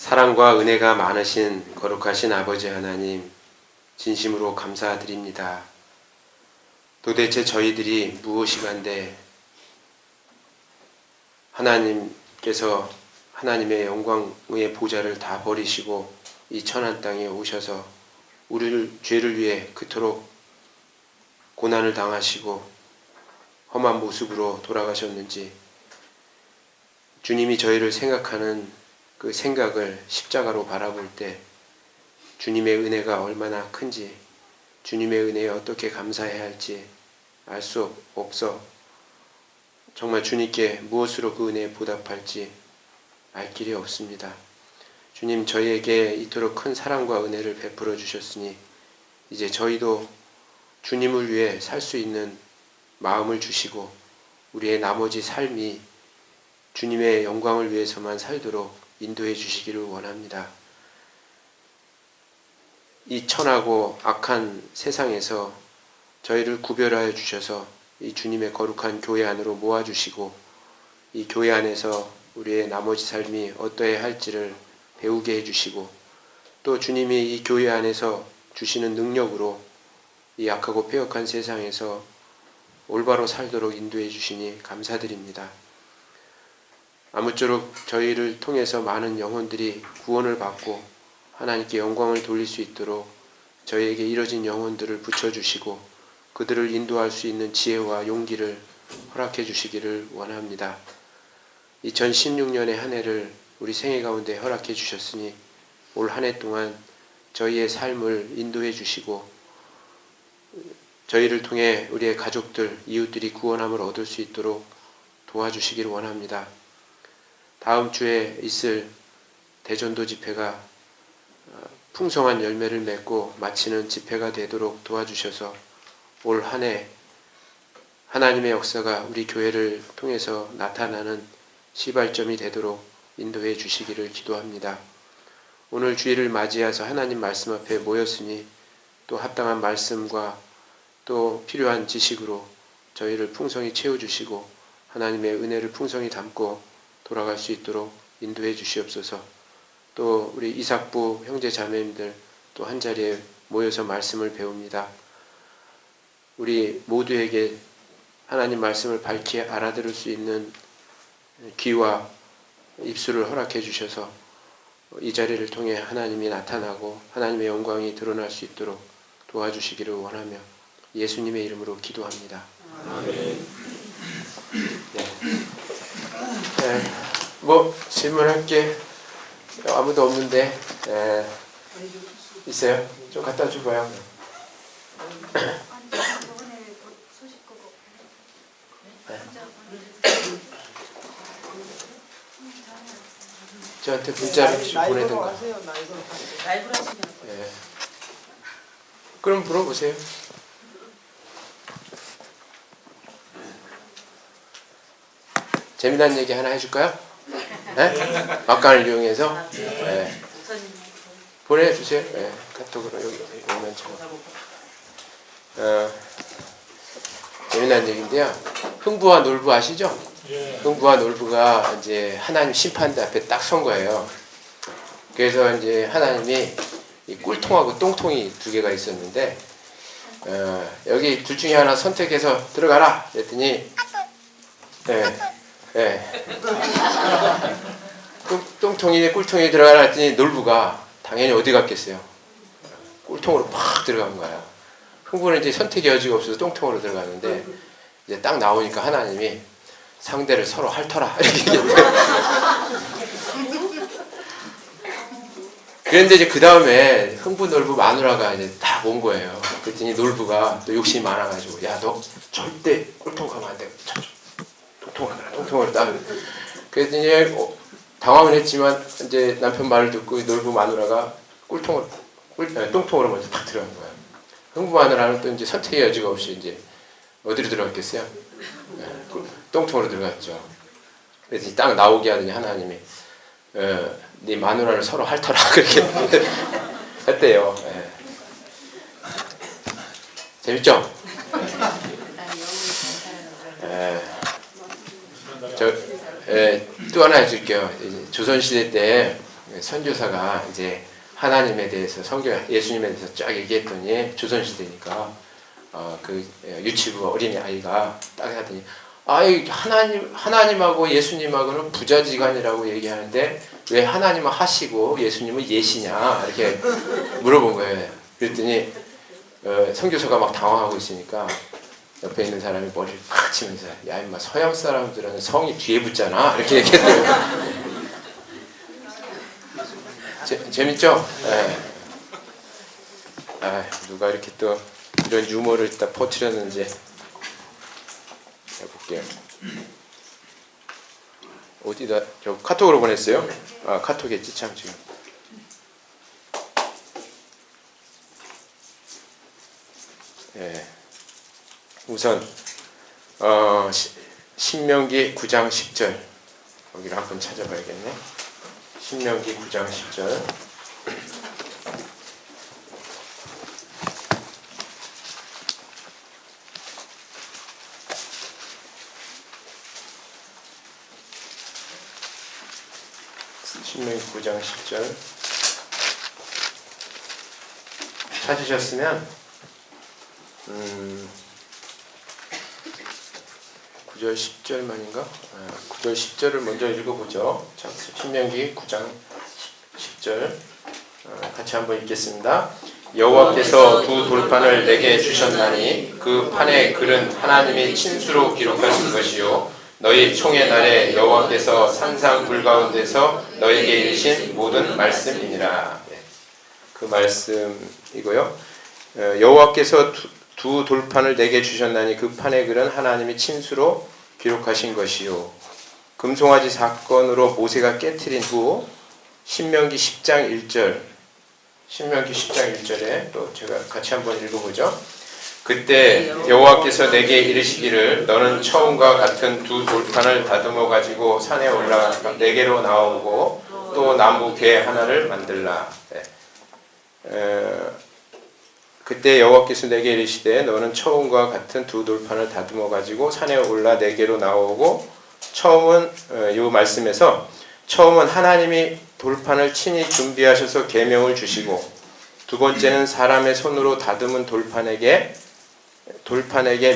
사랑과 은혜가 많으신 거룩하신 아버지 하나님, 진심으로 감사드립니다. 도대체 저희들이 무엇이간데 하나님께서 하나님의 영광의 보좌를 다 버리시고 이 천한 땅에 오셔서 우리를 죄를 위해 그토록 고난을 당하시고 험한 모습으로 돌아가셨는지, 주님이 저희를 생각하는 그 생각을 십자가로 바라볼 때 주님의 은혜가 얼마나 큰지, 주님의 은혜에 어떻게 감사해야 할지 알 수 없어 정말 주님께 무엇으로 그 은혜에 보답할지 알 길이 없습니다. 주님, 저희에게 이토록 큰 사랑과 은혜를 베풀어 주셨으니 이제 저희도 주님을 위해 살 수 있는 마음을 주시고 우리의 나머지 삶이 주님의 영광을 위해서만 살도록 인도해 주시기를 원합니다. 이 천하고 악한 세상에서 저희를 구별하여 주셔서 이 주님의 거룩한 교회 안으로 모아주시고 이 교회 안에서 우리의 나머지 삶이 어떠해야 할지를 배우게 해주시고, 또 주님이 이 교회 안에서 주시는 능력으로 이 악하고 폐역한 세상에서 올바로 살도록 인도해 주시니 감사드립니다. 아무쪼록 저희를 통해서 많은 영혼들이 구원을 받고 하나님께 영광을 돌릴 수 있도록 저희에게 이뤄진 영혼들을 붙여주시고 그들을 인도할 수 있는 지혜와 용기를 허락해 주시기를 원합니다. 2016년의 한 해를 우리 생애 가운데 허락해 주셨으니 올 한 해 동안 저희의 삶을 인도해 주시고 저희를 통해 우리의 가족들, 이웃들이 구원함을 얻을 수 있도록 도와주시기를 원합니다. 다음 주에 있을 대전도 집회가 풍성한 열매를 맺고 마치는 집회가 되도록 도와주셔서 올 한 해 하나님의 역사가 우리 교회를 통해서 나타나는 시발점이 되도록 인도해 주시기를 기도합니다. 오늘 주일을 맞이해서 하나님 말씀 앞에 모였으니 또 합당한 말씀과 또 필요한 지식으로 저희를 풍성히 채워주시고 하나님의 은혜를 풍성히 담고 돌아갈 수 있도록 인도해 주시옵소서. 또 우리 이삭부 형제 자매님들 또 한자리에 모여서 말씀을 배웁니다. 우리 모두에게 하나님 말씀을 밝히 알아들을 수 있는 귀와 입술을 허락해 주셔서 이 자리를 통해 하나님이 나타나고 하나님의 영광이 드러날 수 있도록 도와주시기를 원하며 예수님의 이름으로 기도합니다. 아멘. 뭐 질문할 게 아무도 없는데 있어요? 좀 갖다 줘봐요. 저한테 문자를 보내든가. 네. 그럼 물어보세요. 재미난 얘기 하나 해줄까요? 네? 막간을 이용해서 네. 보내주세요. 네. 카톡으로 여기 오면 재미난 얘기인데요. 흥부와 놀부 아시죠? 흥부와 놀부가 이제 하나님 심판대 앞에 딱 선 거예요. 그래서 이제 하나님이 이 꿀통하고 똥통이 두 개가 있었는데 여기 둘 중에 하나 선택해서 들어가라 그랬더니 똥통이 꿀통에 들어가라 했더니 놀부가 당연히 어디 갔겠어요? 꿀통으로 팍 들어간 거예요. 흥부는 이제 선택의 여지가 없어서 똥통으로 들어가는데 이제 딱 나오니까 하나님이 상대를 서로 핥아라 이렇게 얘기했어요. 그런데 이제 그 다음에 흥부, 놀부, 마누라가 이제 다 온 거예요. 그랬더니 놀부가 또 욕심이 많아가지고 야, 너 절대 꿀통 가면 안 돼. 똥통으로 딱. 그랬더니 당황은 했지만 이제 남편 말을 듣고 놀부 마누라가 똥통으로 먼저 탁 들어간 거예요. 흥부 마누라는 또 이제 선택의 여지가 없이 이제 어디로 들어갔겠어요? 똥통으로 들어갔죠. 그래서 딱 나오게 하더니 하나님이 네 마누라를 서로 핥아라 그렇게 했대요. 재밌죠? 또 하나 해줄게요. 조선시대 때 선교사가 이제 하나님에 대해서 예수님에 대해서 쫙 얘기했더니 조선시대니까 그 유치부 어린이 아이가 딱 하더니 하나님하고 예수님하고는 부자지간이라고 얘기하는데 왜 하나님은 하시고 예수님은 예시냐 이렇게 물어본 거예요. 그랬더니 선교사가 막 당황하고 있으니까 옆에 있는 사람이 머리를 팍 치면서 야 임마 서양 사람들은 성이 뒤에 붙잖아 이렇게 얘기했대요. 재밌죠? 네. 누가 이렇게 또 이런 유머를 딱 퍼뜨렸는지 해볼게요. 어디다 저 카톡으로 보냈어요? 카톡했지 참 지금. 예. 우선 신명기 9장 10절 여기를 한번 찾아봐야겠네. 신명기 9장 10절. 신명기 9장 10절 찾으셨으면 9절 10절만인가? 9절 10절을 먼저 읽어보죠. 신명기 9장 10절 같이 한번 읽겠습니다. 여호와께서 두 돌판을 내게 주셨나니 그 판의 글은 하나님이 친수로 기록하신 것이요 너희 총의 날에 여호와께서 산상 불 가운데서 너에게 이르신 모든 말씀이니라. 그 말씀이고요. 여호와께서 두 돌판을 내게 주셨나니 그 판의 글은 하나님이 친수로 기록하신 것이요 금송아지 사건으로 모세가 깨트린 후 신명기 10장 1절 신명기 10장 1절에 또 제가 같이 한번 읽어보죠. 그때 여호와께서 내게 이르시기를 너는 처음과 같은 두 돌판을 다듬어 가지고 산에 올라가 내게로 나오고 또 나무 궤 하나를 만들라. 그때 여호와께서 내게 이르시되 너는 처음과 같은 두 돌판을 다듬어 가지고 산에 올라 내게로 나오고 처음은 이 말씀에서 처음은 하나님이 돌판을 친히 준비하셔서 계명을 주시고 두 번째는 사람의 손으로 다듬은 돌판에게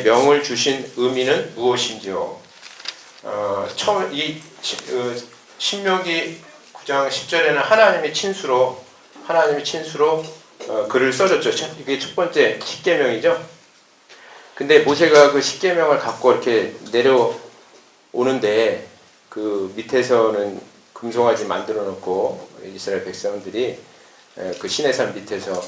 명을 주신 의미는 무엇인지요? 처음 이 신명기 9장 10절에는 하나님이 친수로 글을 써줬죠. 이게 첫 번째 십계명이죠. 근데 모세가 그 십계명을 갖고 이렇게 내려오는데 그 밑에서는 금송아지 만들어 놓고 이스라엘 백성들이 그 시내산 밑에서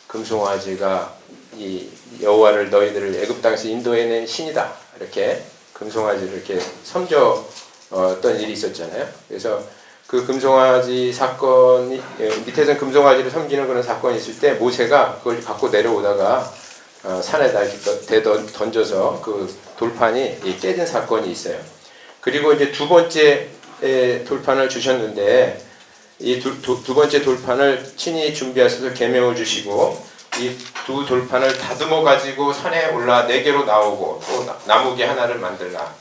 금송아지가 이 여호와를 너희들을 애굽 땅에서 인도해낸 신이다 이렇게 금송아지를 이렇게 섬겼던 일이 있었잖아요. 그래서 그 금송아지 사건이 밑에서는 금송아지를 섬기는 그런 사건이 있을 때 모세가 그걸 갖고 내려오다가 산에다 이렇게 던져서 그 돌판이 깨진 사건이 있어요. 그리고 이제 두 번째 돌판을 주셨는데 이 두 번째 돌판을 친히 준비하셔서 계명을 주시고 이 두 돌판을 다듬어 가지고 산에 올라 네 개로 나오고 또 나무개 하나를 만들라.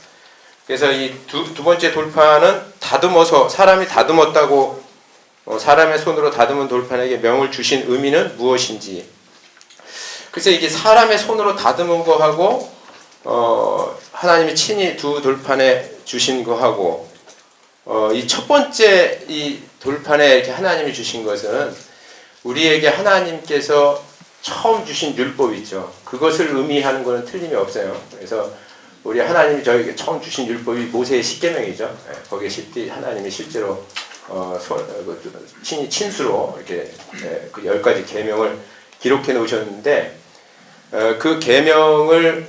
그래서 이 두 번째 돌판은 다듬어서 사람이 다듬었다고 사람의 손으로 다듬은 돌판에게 명을 주신 의미는 무엇인지. 그래서 이게 사람의 손으로 다듬은 거하고 하나님이 친히 두 돌판에 주신 거하고 이 첫 번째 이 돌판에 이렇게 하나님이 주신 것은 우리에게 하나님께서 처음 주신 율법 있죠. 그것을 의미하는 것은 틀림이 없어요. 그래서 우리 하나님이 저에게 처음 주신 율법이 모세의 십계명이죠. 거기에 하나님이 실제로 친수로 이렇게 그 10가지 계명을 기록해 놓으셨는데 그 계명을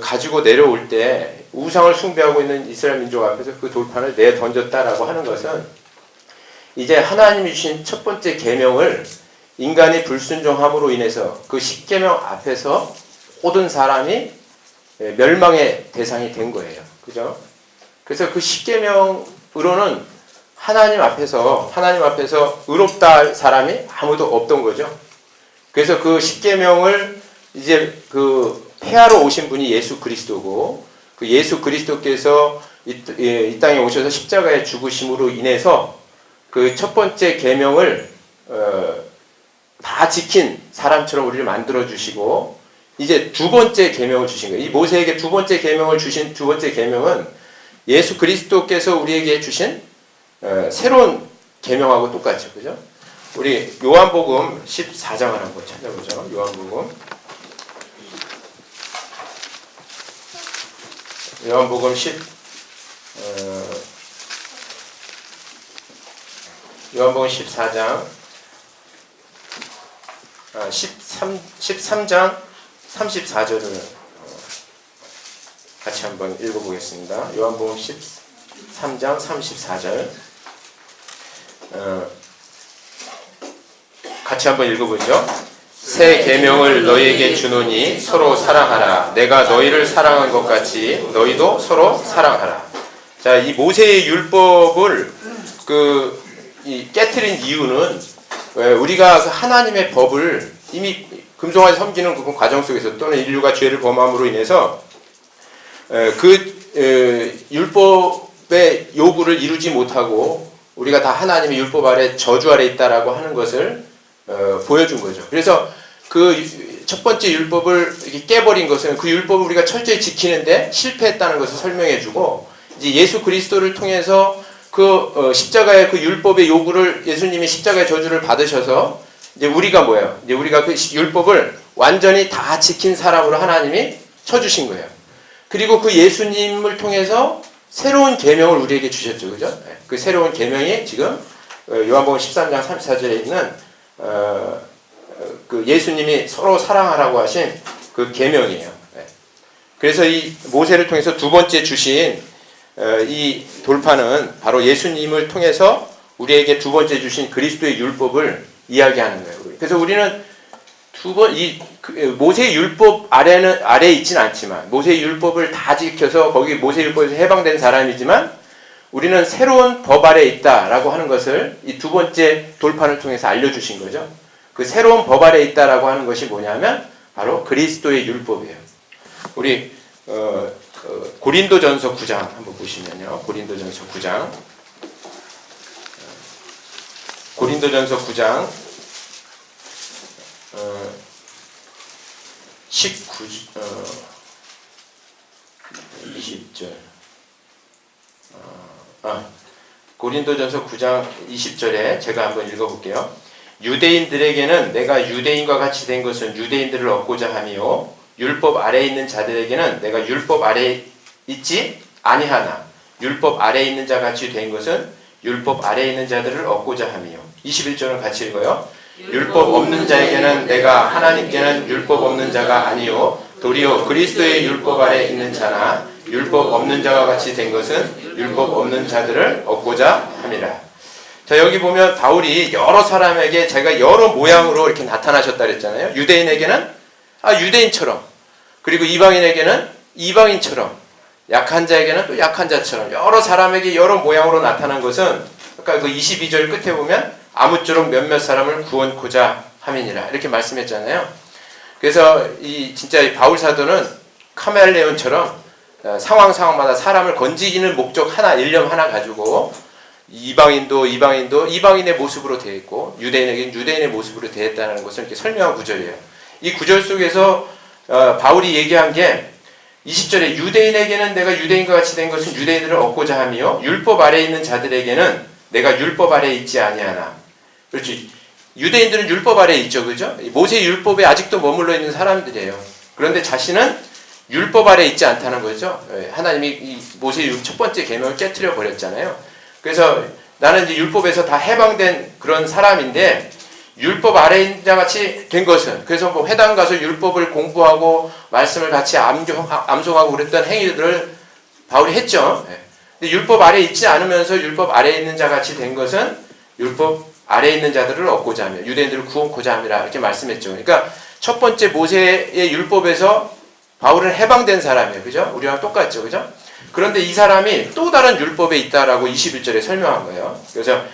가지고 내려올 때 우상을 숭배하고 있는 이스라엘 민족 앞에서 그 돌판을 내던졌다라고 하는 것은 이제 하나님이 주신 첫 번째 계명을 인간이 불순종함으로 인해서 그 십계명 앞에서 모든 사람이 멸망의 대상이 된 거예요. 그죠? 그래서 그 십계명으로는 하나님 앞에서 의롭다 할 사람이 아무도 없던 거죠. 그래서 그 십계명을 이제 그 폐하러 오신 분이 예수 그리스도고 그 예수 그리스도께서 이 땅에 오셔서 십자가에 죽으심으로 인해서 그 첫 번째 계명을 다 지킨 사람처럼 우리를 만들어 주시고 이제 두 번째 계명을 주신 거예요. 이 모세에게 두 번째 계명을 주신 두 번째 계명은 예수 그리스도께서 우리에게 주신 새로운 계명하고 똑같죠. 그죠? 우리 요한복음 14장을 한번 찾아보죠. 요한복음 14장 13장 34절을 같이 한번 읽어보겠습니다. 요한복음 13장 34절 같이 한번 읽어보죠. 새 계명을 너희에게 주노니 서로 사랑하라. 내가 너희를 사랑한 것 같이 너희도 서로 사랑하라. 자, 이 모세의 율법을 깨트린 이유는 우리가 하나님의 법을 이미 금송아지 섬기는 그 과정 속에서 또는 인류가 죄를 범함으로 인해서 율법의 요구를 이루지 못하고 우리가 다 하나님의 율법 아래 저주 아래 있다라고 하는 것을 보여준 거죠. 그래서 그 첫 번째 율법을 이렇게 깨버린 것은 그 율법을 우리가 철저히 지키는데 실패했다는 것을 설명해주고 이제 예수 그리스도를 통해서 십자가의 그 율법의 요구를 예수님이 십자가의 저주를 받으셔서 이제 우리가 뭐예요? 이제 우리가 그 율법을 완전히 다 지킨 사람으로 하나님이 쳐주신 거예요. 그리고 그 예수님을 통해서 새로운 계명을 우리에게 주셨죠, 그죠? 그 새로운 계명이 지금 요한복음 13장 34절에 있는 그 예수님이 서로 사랑하라고 하신 그 계명이에요. 그래서 이 모세를 통해서 두 번째 주신 이 돌파는 바로 예수님을 통해서 우리에게 두 번째 주신 그리스도의 율법을 이야기하는 거예요. 그래서 우리는 모세의 율법 아래에 있지는 않지만 모세의 율법을 다 지켜서 거기 모세의 율법에서 해방된 사람이지만 우리는 새로운 법 아래에 있다라고 하는 것을 이 두 번째 돌판을 통해서 알려주신 거죠. 그 새로운 법 아래에 있다라고 하는 것이 뭐냐면 바로 그리스도의 율법이에요. 우리 고린도전서 9장 한번 보시면요. 고린도전서 9장 20절 고린도전서 9장 20절에 제가 한번 읽어볼게요. 유대인들에게는 내가 유대인과 같이 된 것은 유대인들을 얻고자 함이요 율법 아래에 있는 자들에게는 내가 율법 아래에 있지 아니하나 율법 아래에 있는 자 같이 된 것은 율법 아래에 있는 자들을 얻고자 함이요. 21절은 같이 읽어요. 율법 없는 자에게는 내가 하나님께는 율법 없는 자가 아니요 도리어 그리스도의 율법 아래에 있는 자나 율법 없는 자와 같이 된 것은 율법 없는 자들을 얻고자 함이라. 자, 여기 보면 바울이 여러 사람에게 제가 여러 모양으로 이렇게 나타나셨다 그랬잖아요. 유대인에게는 유대인처럼, 그리고 이방인에게는 이방인처럼, 약한 자에게는 또 약한 자처럼 여러 사람에게 여러 모양으로 나타난 것은 아까 그 22절 끝에 보면 아무쪼록 몇몇 사람을 구원코자 함이니라 이렇게 말씀했잖아요. 그래서 진짜 바울 사도는 카멜레온처럼 상황마다 사람을 건지기는 목적 하나, 일념 하나 가지고 이방인도 이방인의 모습으로 되어 있고 유대인에게는 유대인의 모습으로 되어 있다는 것을 이렇게 설명한 구절이에요. 이 구절 속에서 바울이 얘기한 게 20절에 유대인에게는 내가 유대인과 같이 된 것은 유대인들을 얻고자 하며 율법 아래에 있는 자들에게는 내가 율법 아래에 있지 아니하나. 그렇지. 유대인들은 율법 아래에 있죠. 그죠? 모세 율법에 아직도 머물러 있는 사람들이에요. 그런데 자신은 율법 아래에 있지 않다는 거죠. 하나님이 이 모세 첫 번째 계명을 깨트려 버렸잖아요. 그래서 나는 이제 율법에서 다 해방된 그런 사람인데 율법 아래에 있는 자 같이 된 것은 그래서 뭐 회당 가서 율법을 공부하고 말씀을 같이 암송하고 그랬던 행위들을 바울이 했죠. 근데 율법 아래에 있지 않으면서 율법 아래에 있는 자 같이 된 것은 율법 아래에 있는 자들을 얻고자 하며 유대인들을 구원코자 함이라 이렇게 말씀했죠. 그러니까 첫 번째 모세의 율법에서 바울은 해방된 사람이에요. 그죠? 우리랑 똑같죠. 그죠? 그런데 이 사람이 또 다른 율법에 있다라고 21절에 설명한 거예요. 그래서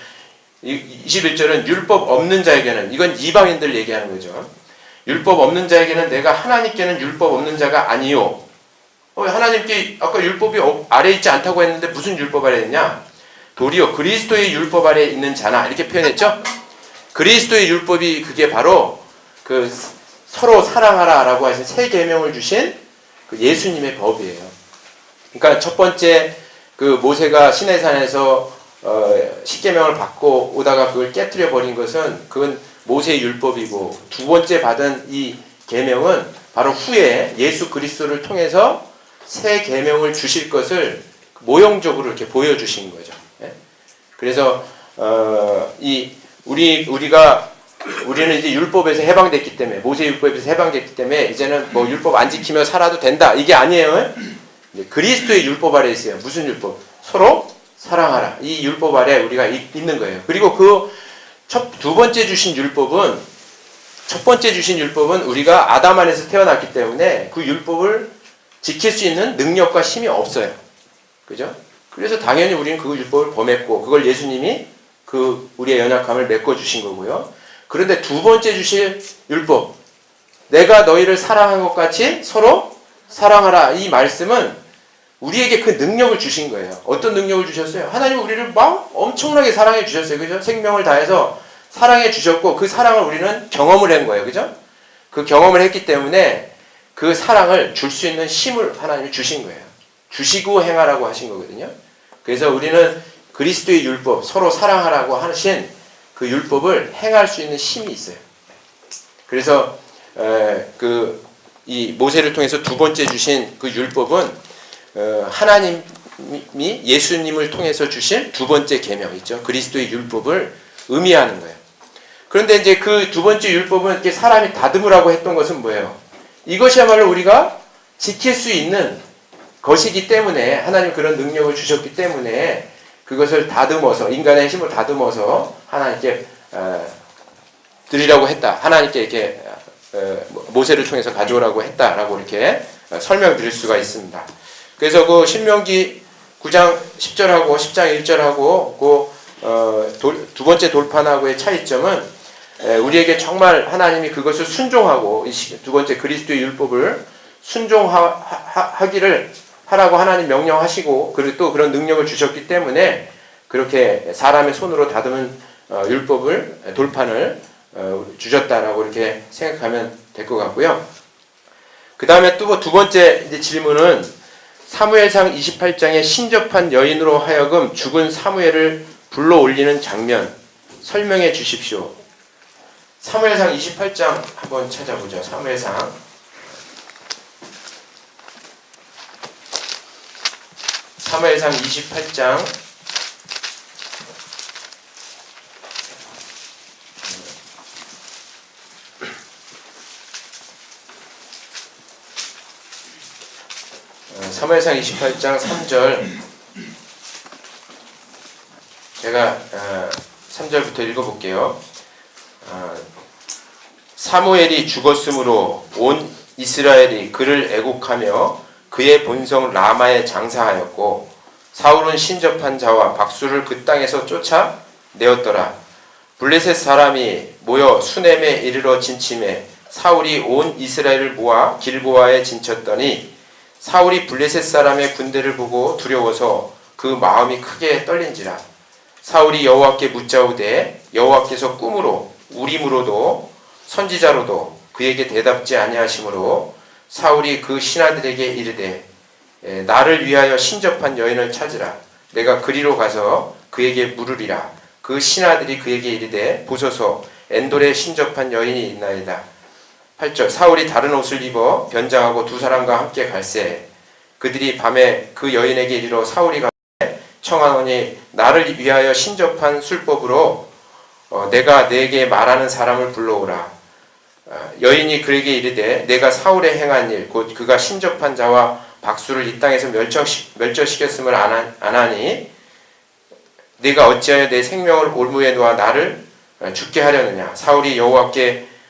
21절은 율법 없는 자에게는 이건 이방인들 얘기하는 거죠. 율법 없는 자에게는 내가 하나님께는 율법 없는 자가 아니요. 하나님께 아까 율법이 아래에 있지 않다고 했는데 무슨 율법 아래에 있냐? 도리어 그리스도의 율법 아래 있는 자나 이렇게 표현했죠. 그리스도의 율법이 그게 바로 그 서로 사랑하라라고 하신 새 계명을 주신 그 예수님의 법이에요. 그러니까 첫 번째 그 모세가 시내산에서 십계명을 받고 오다가 그걸 깨뜨려 버린 것은 그건 모세의 율법이고, 두 번째 받은 이 계명은 바로 후에 예수 그리스도를 통해서 새 계명을 주실 것을 모형적으로 이렇게 보여주신 거죠. 그래서 우리는 이제 율법에서 해방됐기 때문에, 모세 율법에서 해방됐기 때문에 이제는 뭐 율법 안 지키며 살아도 된다 이게 아니에요. 그리스도의 율법 아래 있어요. 무슨 율법? 서로 사랑하라. 이 율법 아래 우리가 있는 거예요. 그리고 그 두 번째 주신 율법은, 첫 번째 주신 율법은 우리가 아담 안에서 태어났기 때문에 그 율법을 지킬 수 있는 능력과 힘이 없어요. 그죠? 그래서 당연히 우리는 그 율법을 범했고, 그걸 예수님이 그 우리의 연약함을 메꿔주신 거고요. 그런데 두 번째 주실 율법, 내가 너희를 사랑한 것 같이 서로 사랑하라. 이 말씀은 우리에게 그 능력을 주신 거예요. 어떤 능력을 주셨어요? 하나님은 우리를 막 엄청나게 사랑해 주셨어요. 그죠? 생명을 다해서 사랑해 주셨고, 그 사랑을 우리는 경험을 한 거예요. 그죠? 그 경험을 했기 때문에 그 사랑을 줄 수 있는 힘을 하나님이 주신 거예요. 주시고 행하라고 하신 거거든요. 그래서 우리는 그리스도의 율법, 서로 사랑하라고 하신 그 율법을 행할 수 있는 힘이 있어요. 그래서 이 모세를 통해서 두 번째 주신 그 율법은 하나님이 예수님을 통해서 주신 두 번째 계명 있죠. 그리스도의 율법을 의미하는 거예요. 그런데 이제 그 두 번째 율법은 이렇게 사람이 다듬으라고 했던 것은 뭐예요? 이것이야말로 우리가 지킬 수 있는 것이기 때문에, 하나님 그런 능력을 주셨기 때문에 그것을 다듬어서, 인간의 힘을 다듬어서 하나님께 드리라고 했다. 하나님께 이렇게 모세를 통해서 가져오라고 했다라고 이렇게 설명드릴 수가 있습니다. 그래서 그 신명기 9장 10절하고 10장 1절하고 두 번째 돌판하고의 차이점은, 우리에게 정말 하나님이 그것을 순종하고 두 번째 그리스도의 율법을 순종하기를 하라고 하나님 명령하시고, 그리고 또 그런 능력을 주셨기 때문에 그렇게 사람의 손으로 다듬은 율법을, 돌판을 주셨다라고 이렇게 생각하면 될 것 같고요. 그 다음에 또 두 번째 이제 질문은 사무엘상 28장에 신접한 여인으로 하여금 죽은 사무엘을 불러 올리는 장면 설명해 주십시오. 사무엘상 28장 한번 찾아보죠. 사무엘상 28장 사무엘상 28장 3절, 제가 3절부터 읽어볼게요. 사무엘이 죽었으므로 온 이스라엘이 그를 애곡하며 그의 본성 라마에 장사하였고, 사울은 신접한 자와 박수를 그 땅에서 쫓아내었더라. 블레셋 사람이 모여 수넴에 이르러 진침해 사울이 온 이스라엘을 모아 길보아에 진쳤더니, 사울이 블레셋 사람의 군대를 보고 두려워서 그 마음이 크게 떨린지라. 사울이 여호와께 묻자오되 여호와께서 꿈으로 우림으로도 선지자로도 그에게 대답지 아니하시므로, 사울이 그 신하들에게 이르되 나를 위하여 신접한 여인을 찾으라. 내가 그리로 가서 그에게 물으리라. 그 신하들이 그에게 이르되 보소서 엔돌에 신접한 여인이 있나이다. 8절, 사울이 다른 옷을 입어 변장하고 두 사람과 함께 갈새 그들이 밤에 그 여인에게 이르러 사울이 가되 청하노니 나를 위하여 신접한 술법으로 내가 내게 말하는 사람을 불러오라. 여인이 그에게 이르되 내가 사울에 행한 일 곧 그가 신접한 자와 박수를 이 땅에서 멸절시켰음을 아나니 네가 어찌하여 내 생명을 올무에 놓아 나를 죽게 하려느냐. 사울이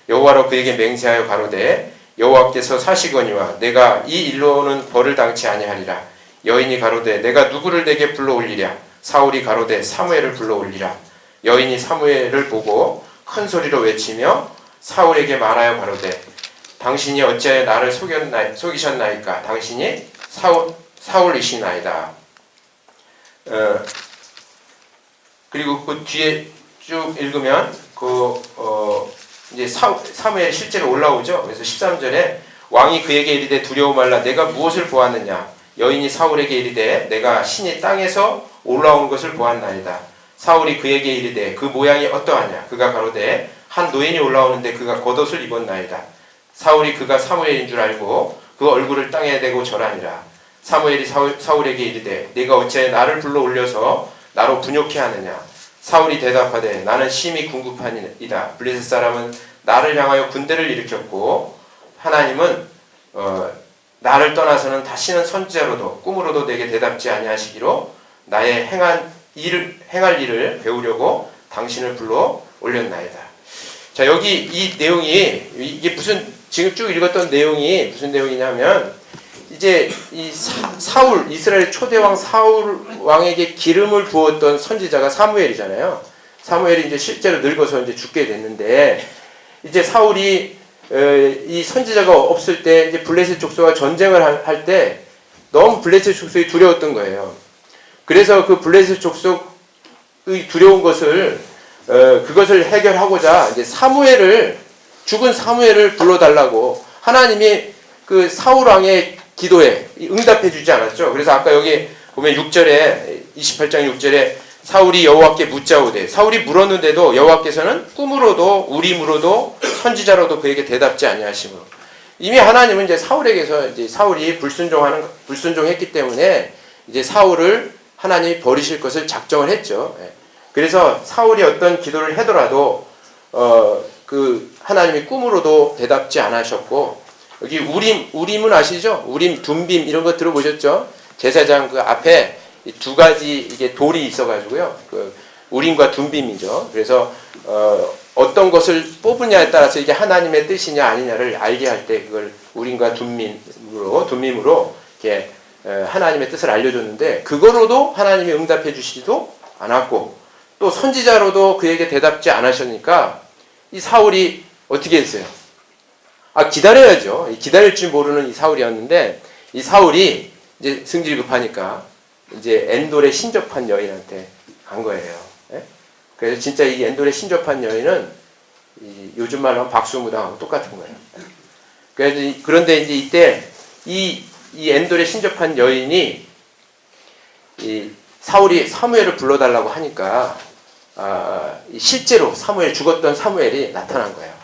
여호와로 그에게 맹세하여 가로되 여호와께서 사시거니와 내가 이 일로는 벌을 당치 아니하리라. 여인이 가로되 내가 누구를 내게 불러올리랴. 사울이 가로되 사무엘을 불러올리라. 여인이 사무엘을 보고 큰 소리로 외치며 사울에게 말하여 가로되 당신이 어찌하여 나를 속이셨나이까. 당신이 사울이시나이다. 그리고 그 뒤에 쭉 읽으면 이제 사무엘이 실제로 올라오죠. 그래서 13절에 왕이 그에게 이르되 두려워 말라. 내가 무엇을 보았느냐? 여인이 사울에게 이르되 내가 신이 땅에서 올라온 것을 보았나이다. 사울이 그에게 이르되 그 모양이 어떠하냐? 그가 가로되 한 노인이 올라오는데 그가 겉옷을 입었나이다. 사울이 그가 사무엘인 줄 알고 그 얼굴을 땅에 대고 절하니라. 사무엘이 사울에게 이르되 네가 어찌 나를 불러 올려서 나로 분욕케 하느냐? 사울이 대답하되 나는 심히 궁급하니이다. 블레셋 사람은 나를 향하여 군대를 일으켰고 하나님은 나를 떠나서는 다시는 선지자로도 꿈으로도 내게 대답지 아니하시기로 나의 행할 일을 배우려고 당신을 불러 올렸나이다. 자, 여기 이 내용이 이게 무슨 지금 쭉 읽었던 내용이 무슨 내용이냐면 이제 이 사울 이스라엘 초대왕 사울 왕에게 기름을 부었던 선지자가 사무엘이잖아요. 사무엘이 이제 실제로 늙어서 이제 죽게 됐는데 이제 사울이 이 선지자가 없을 때 이제 블레셋 족속과 전쟁을 할 때 너무 블레셋 족속이 두려웠던 거예요. 그래서 그 블레셋 족속의 두려운 것을 그것을 해결하고자 이제 죽은 사무엘을 불러달라고 하나님이 그 사울 왕의 기도에 응답해 주지 않았죠. 그래서 아까 여기 보면 6절에 28장 6절에 사울이 여호와께 묻자오되 사울이 물었는데도 여호와께서는 꿈으로도 우림으로도 선지자로도 그에게 대답지 아니하시므로 이미 하나님은 이제 사울에게서 이제 사울이 불순종했기 때문에 이제 사울을 하나님이 버리실 것을 작정을 했죠. 그래서 사울이 어떤 기도를 하더라도 그 하나님이 꿈으로도 대답지 않으셨고 여기 우림은 아시죠? 우림, 둠빔 이런 거 들어보셨죠? 제사장 그 앞에 두 가지 이게 돌이 있어가지고요. 그 우림과 둠빔이죠. 그래서 어떤 것을 뽑으냐에 따라서 이게 하나님의 뜻이냐 아니냐를 알게 할 때 그걸 우림과 둠밈으로 이렇게 하나님의 뜻을 알려줬는데 그거로도 하나님이 응답해 주시지도 않았고 또 선지자로도 그에게 대답지 않으셨으니까 이 사울이 어떻게 했어요? 기다려야죠. 기다릴 줄 모르는 이 사울이었는데 이 사울이 이제 승질 급하니까 이제 엔돌에 신접한 여인한테 간 거예요. 예? 그래서 진짜 이 엔돌에 신접한 여인은 요즘 말로 하면 박수무당하고 똑같은 거예요. 그런데 이제 이때 이 엔돌에 신접한 여인이 이 사울이 사무엘을 불러달라고 하니까 실제로 죽었던 사무엘이 나타난 거예요.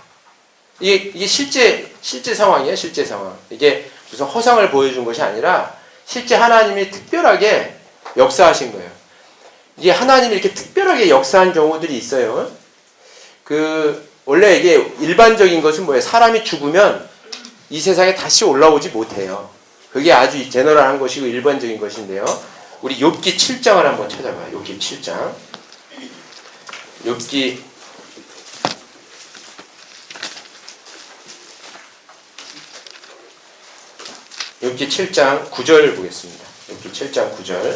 이게 실제 상황이에요. 실제 상황. 이게 무슨 허상을 보여준 것이 아니라 실제 하나님이 특별하게 역사하신 거예요. 이게 하나님이 이렇게 특별하게 역사한 경우들이 있어요. 원래 이게 일반적인 것은 뭐예요? 사람이 죽으면 이 세상에 다시 올라오지 못해요. 그게 아주 제너럴한 것이고 일반적인 것인데요. 우리 욥기 7장을 한번 찾아봐요. 욥기 7장. 욥기 7장 9절 보겠습니다. 욥기 7장 9절.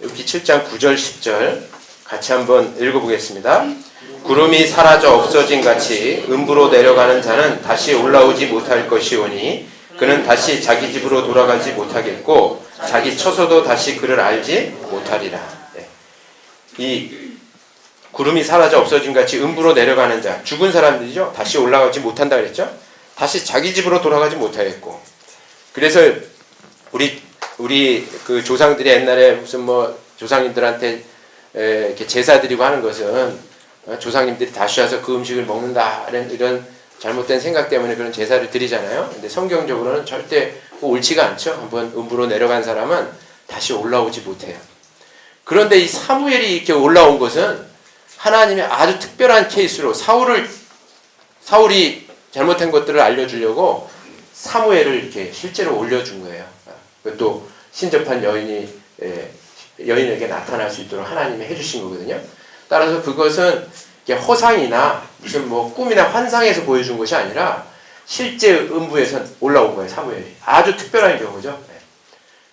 욥기 7장 9절 10절 같이 한번 읽어보겠습니다. 구름이 사라져 없어진 같이 음부로 내려가는 자는 다시 올라오지 못할 것이오니 그는 다시 자기 집으로 돌아가지 못하겠고 자기 처소도 다시 그를 알지 못하리라. 네. 이 구름이 사라져 없어진 같이 음부로 내려가는 자, 죽은 사람들이죠. 다시 올라가지 못한다 그랬죠. 다시 자기 집으로 돌아가지 못하겠고. 그래서 우리 그 조상들이 옛날에 무슨 뭐 조상님들한테 이렇게 제사 드리고 하는 것은 조상님들이 다시 와서 그 음식을 먹는다 이런 잘못된 생각 때문에 그런 제사를 드리잖아요. 근데 성경적으로는 절대 옳지가 않죠. 한번 음부로 내려간 사람은 다시 올라오지 못해요. 그런데 이 사무엘이 이렇게 올라온 것은 하나님의 아주 특별한 케이스로 사울이 잘못한 것들을 알려주려고 사무엘을 이렇게 실제로 올려준 거예요. 또 신접한 여인에게 나타날 수 있도록 하나님이 해주신 거거든요. 따라서 그것은 허상이나 무슨 뭐 꿈이나 환상에서 보여준 것이 아니라 실제 음부에서 올라온 거예요. 사무엘이. 아주 특별한 경우죠.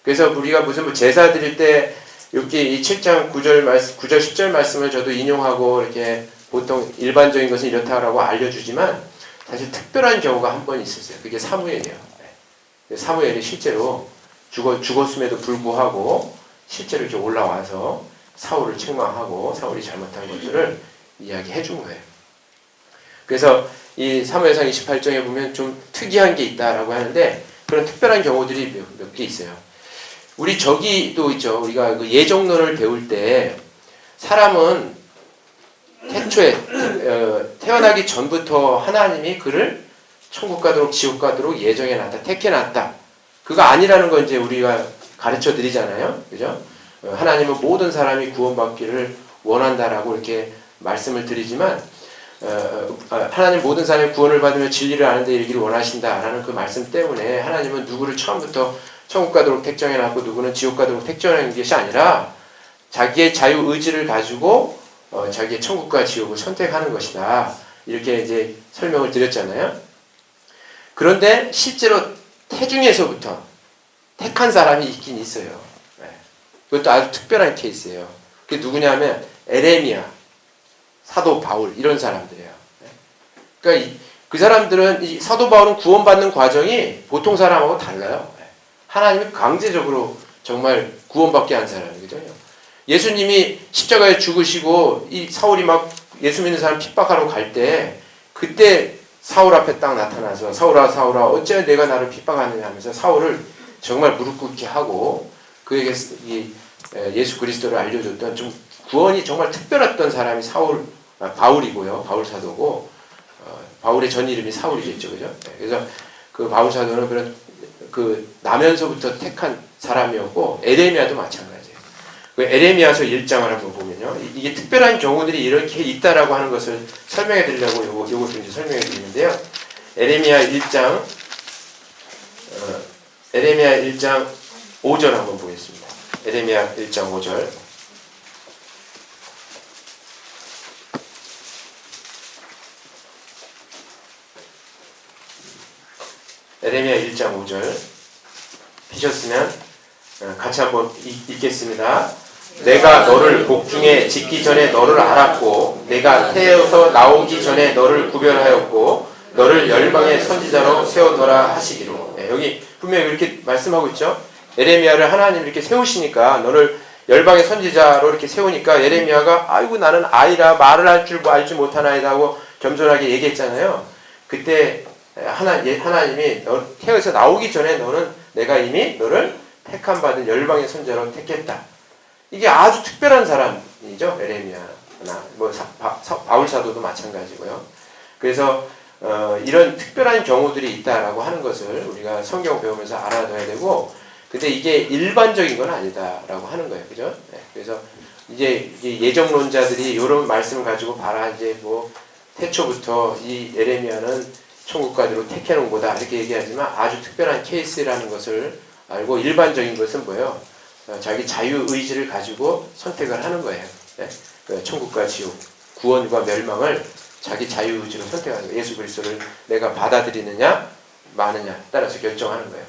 그래서 우리가 무슨 뭐 제사 드릴 때 여기 이 7장 9절 10절 말씀을 저도 인용하고 이렇게 보통 일반적인 것은 이렇다라고 알려주지만 사실 특별한 경우가 한 번 있었어요. 그게 사무엘이에요. 사무엘이 실제로 죽었음에도 불구하고 실제로 이렇게 올라와서 사울을 책망하고 사울이 잘못한 것들을 이야기해 준 거예요. 그래서 이 사무엘상 28장에 보면 좀 특이한 게 있다라고 하는데 그런 특별한 경우들이 몇 개 있어요. 우리 저기도 있죠. 우리가 그 예정론을 배울 때 사람은 태초에 태어나기 전부터 하나님이 그를 천국 가도록 지옥 가도록 예정해 놨다, 택해 놨다. 그거 아니라는 건 이제 우리가 가르쳐 드리잖아요. 그죠? 하나님은 모든 사람이 구원받기를 원한다라고 이렇게 말씀을 드리지만 하나님 모든 사람이 구원을 받으며 진리를 아는 데 이르기를 원하신다라는 그 말씀 때문에 하나님은 누구를 처음부터 천국 가도록 택정해 놨고 누구는 지옥 가도록 택정해 놓은 것이 아니라 자기의 자유 의지를 가지고 자기의 천국과 지옥을 선택하는 것이다. 이렇게 이제 설명을 드렸잖아요. 그런데 실제로 태중에서부터 택한 사람이 있긴 있어요. 그것도 아주 특별한 케이스예요. 그게 누구냐면 에레미야, 사도 바울 이런 사람들이에요. 그러니까 그 사람들은 이 사도 바울은 구원받는 과정이 보통 사람하고 달라요. 하나님이 강제적으로 정말 구원받게 한 사람이거든요. 예수님이 십자가에 죽으시고 이 사울이 막 예수 믿는 사람 핍박하러 갈 때 그때 사울 앞에 딱 나타나서 사울아 사울아 어째 내가 나를 핍박하느냐 하면서 사울을 정말 무릎 꿇게 하고 그에게 예수 그리스도를 알려줬던 좀 구원이 정말 특별했던 사람이 바울이고요. 바울 사도고 바울의 전 이름이 사울이겠죠, 그죠? 그래서 그 바울 사도는 그런 그 나면서부터 택한 사람이었고 에레미야도 마찬가지예요. 그 에레미야서 1장을 한번 보면요, 이게 특별한 경우들이 이렇게 있다라고 하는 것을 설명해 드리려고 요것을 이제 설명해 드리는데요. 에레미야 1장 5절 한번 보겠습니다. 에레미야 1장 5절. 에레미야 1장 5절 피셨으면 같이 한번 읽겠습니다. 내가 너를 복중에 짓기 전에 너를 알았고 내가 태어서 나오기 전에 너를 구별하였고 너를 열방의 선지자로 세웠노라 하시기로. 여기 분명히 이렇게 말씀하고 있죠. 에레미야를 하나님이 이렇게 세우시니까 너를 열방의 선지자로 이렇게 세우니까 에레미야가 아이고 나는 아이라 말을 할 줄 알지 못한 아이다 하고 겸손하게 얘기했잖아요. 그때 하나님이 너 태어서 나오기 전에 내가 이미 너를 택함 받은 열방의 선지자로 택했다. 이게 아주 특별한 사람이죠. 에레미야나 바울 사도도 마찬가지고요. 그래서 이런 특별한 경우들이 있다라고 하는 것을 우리가 성경 배우면서 알아둬야 되고, 근데 이게 일반적인 건 아니다라고 하는 거예요, 그죠? 네, 그래서 이제 예정론자들이 이런 말씀을 가지고 봐라, 이제 뭐 태초부터 이 에레미야는 천국 가도록 택해놓은 거다 이렇게 얘기하지만 아주 특별한 케이스라는 것을 알고 일반적인 것은 뭐예요? 자기 자유 의지를 가지고 선택을 하는 거예요. 네? 천국과 지옥, 구원과 멸망을 자기 자유 의지로 선택하는 거예요. 예수 그리스도를 내가 받아들이느냐 마느냐 따라서 결정하는 거예요.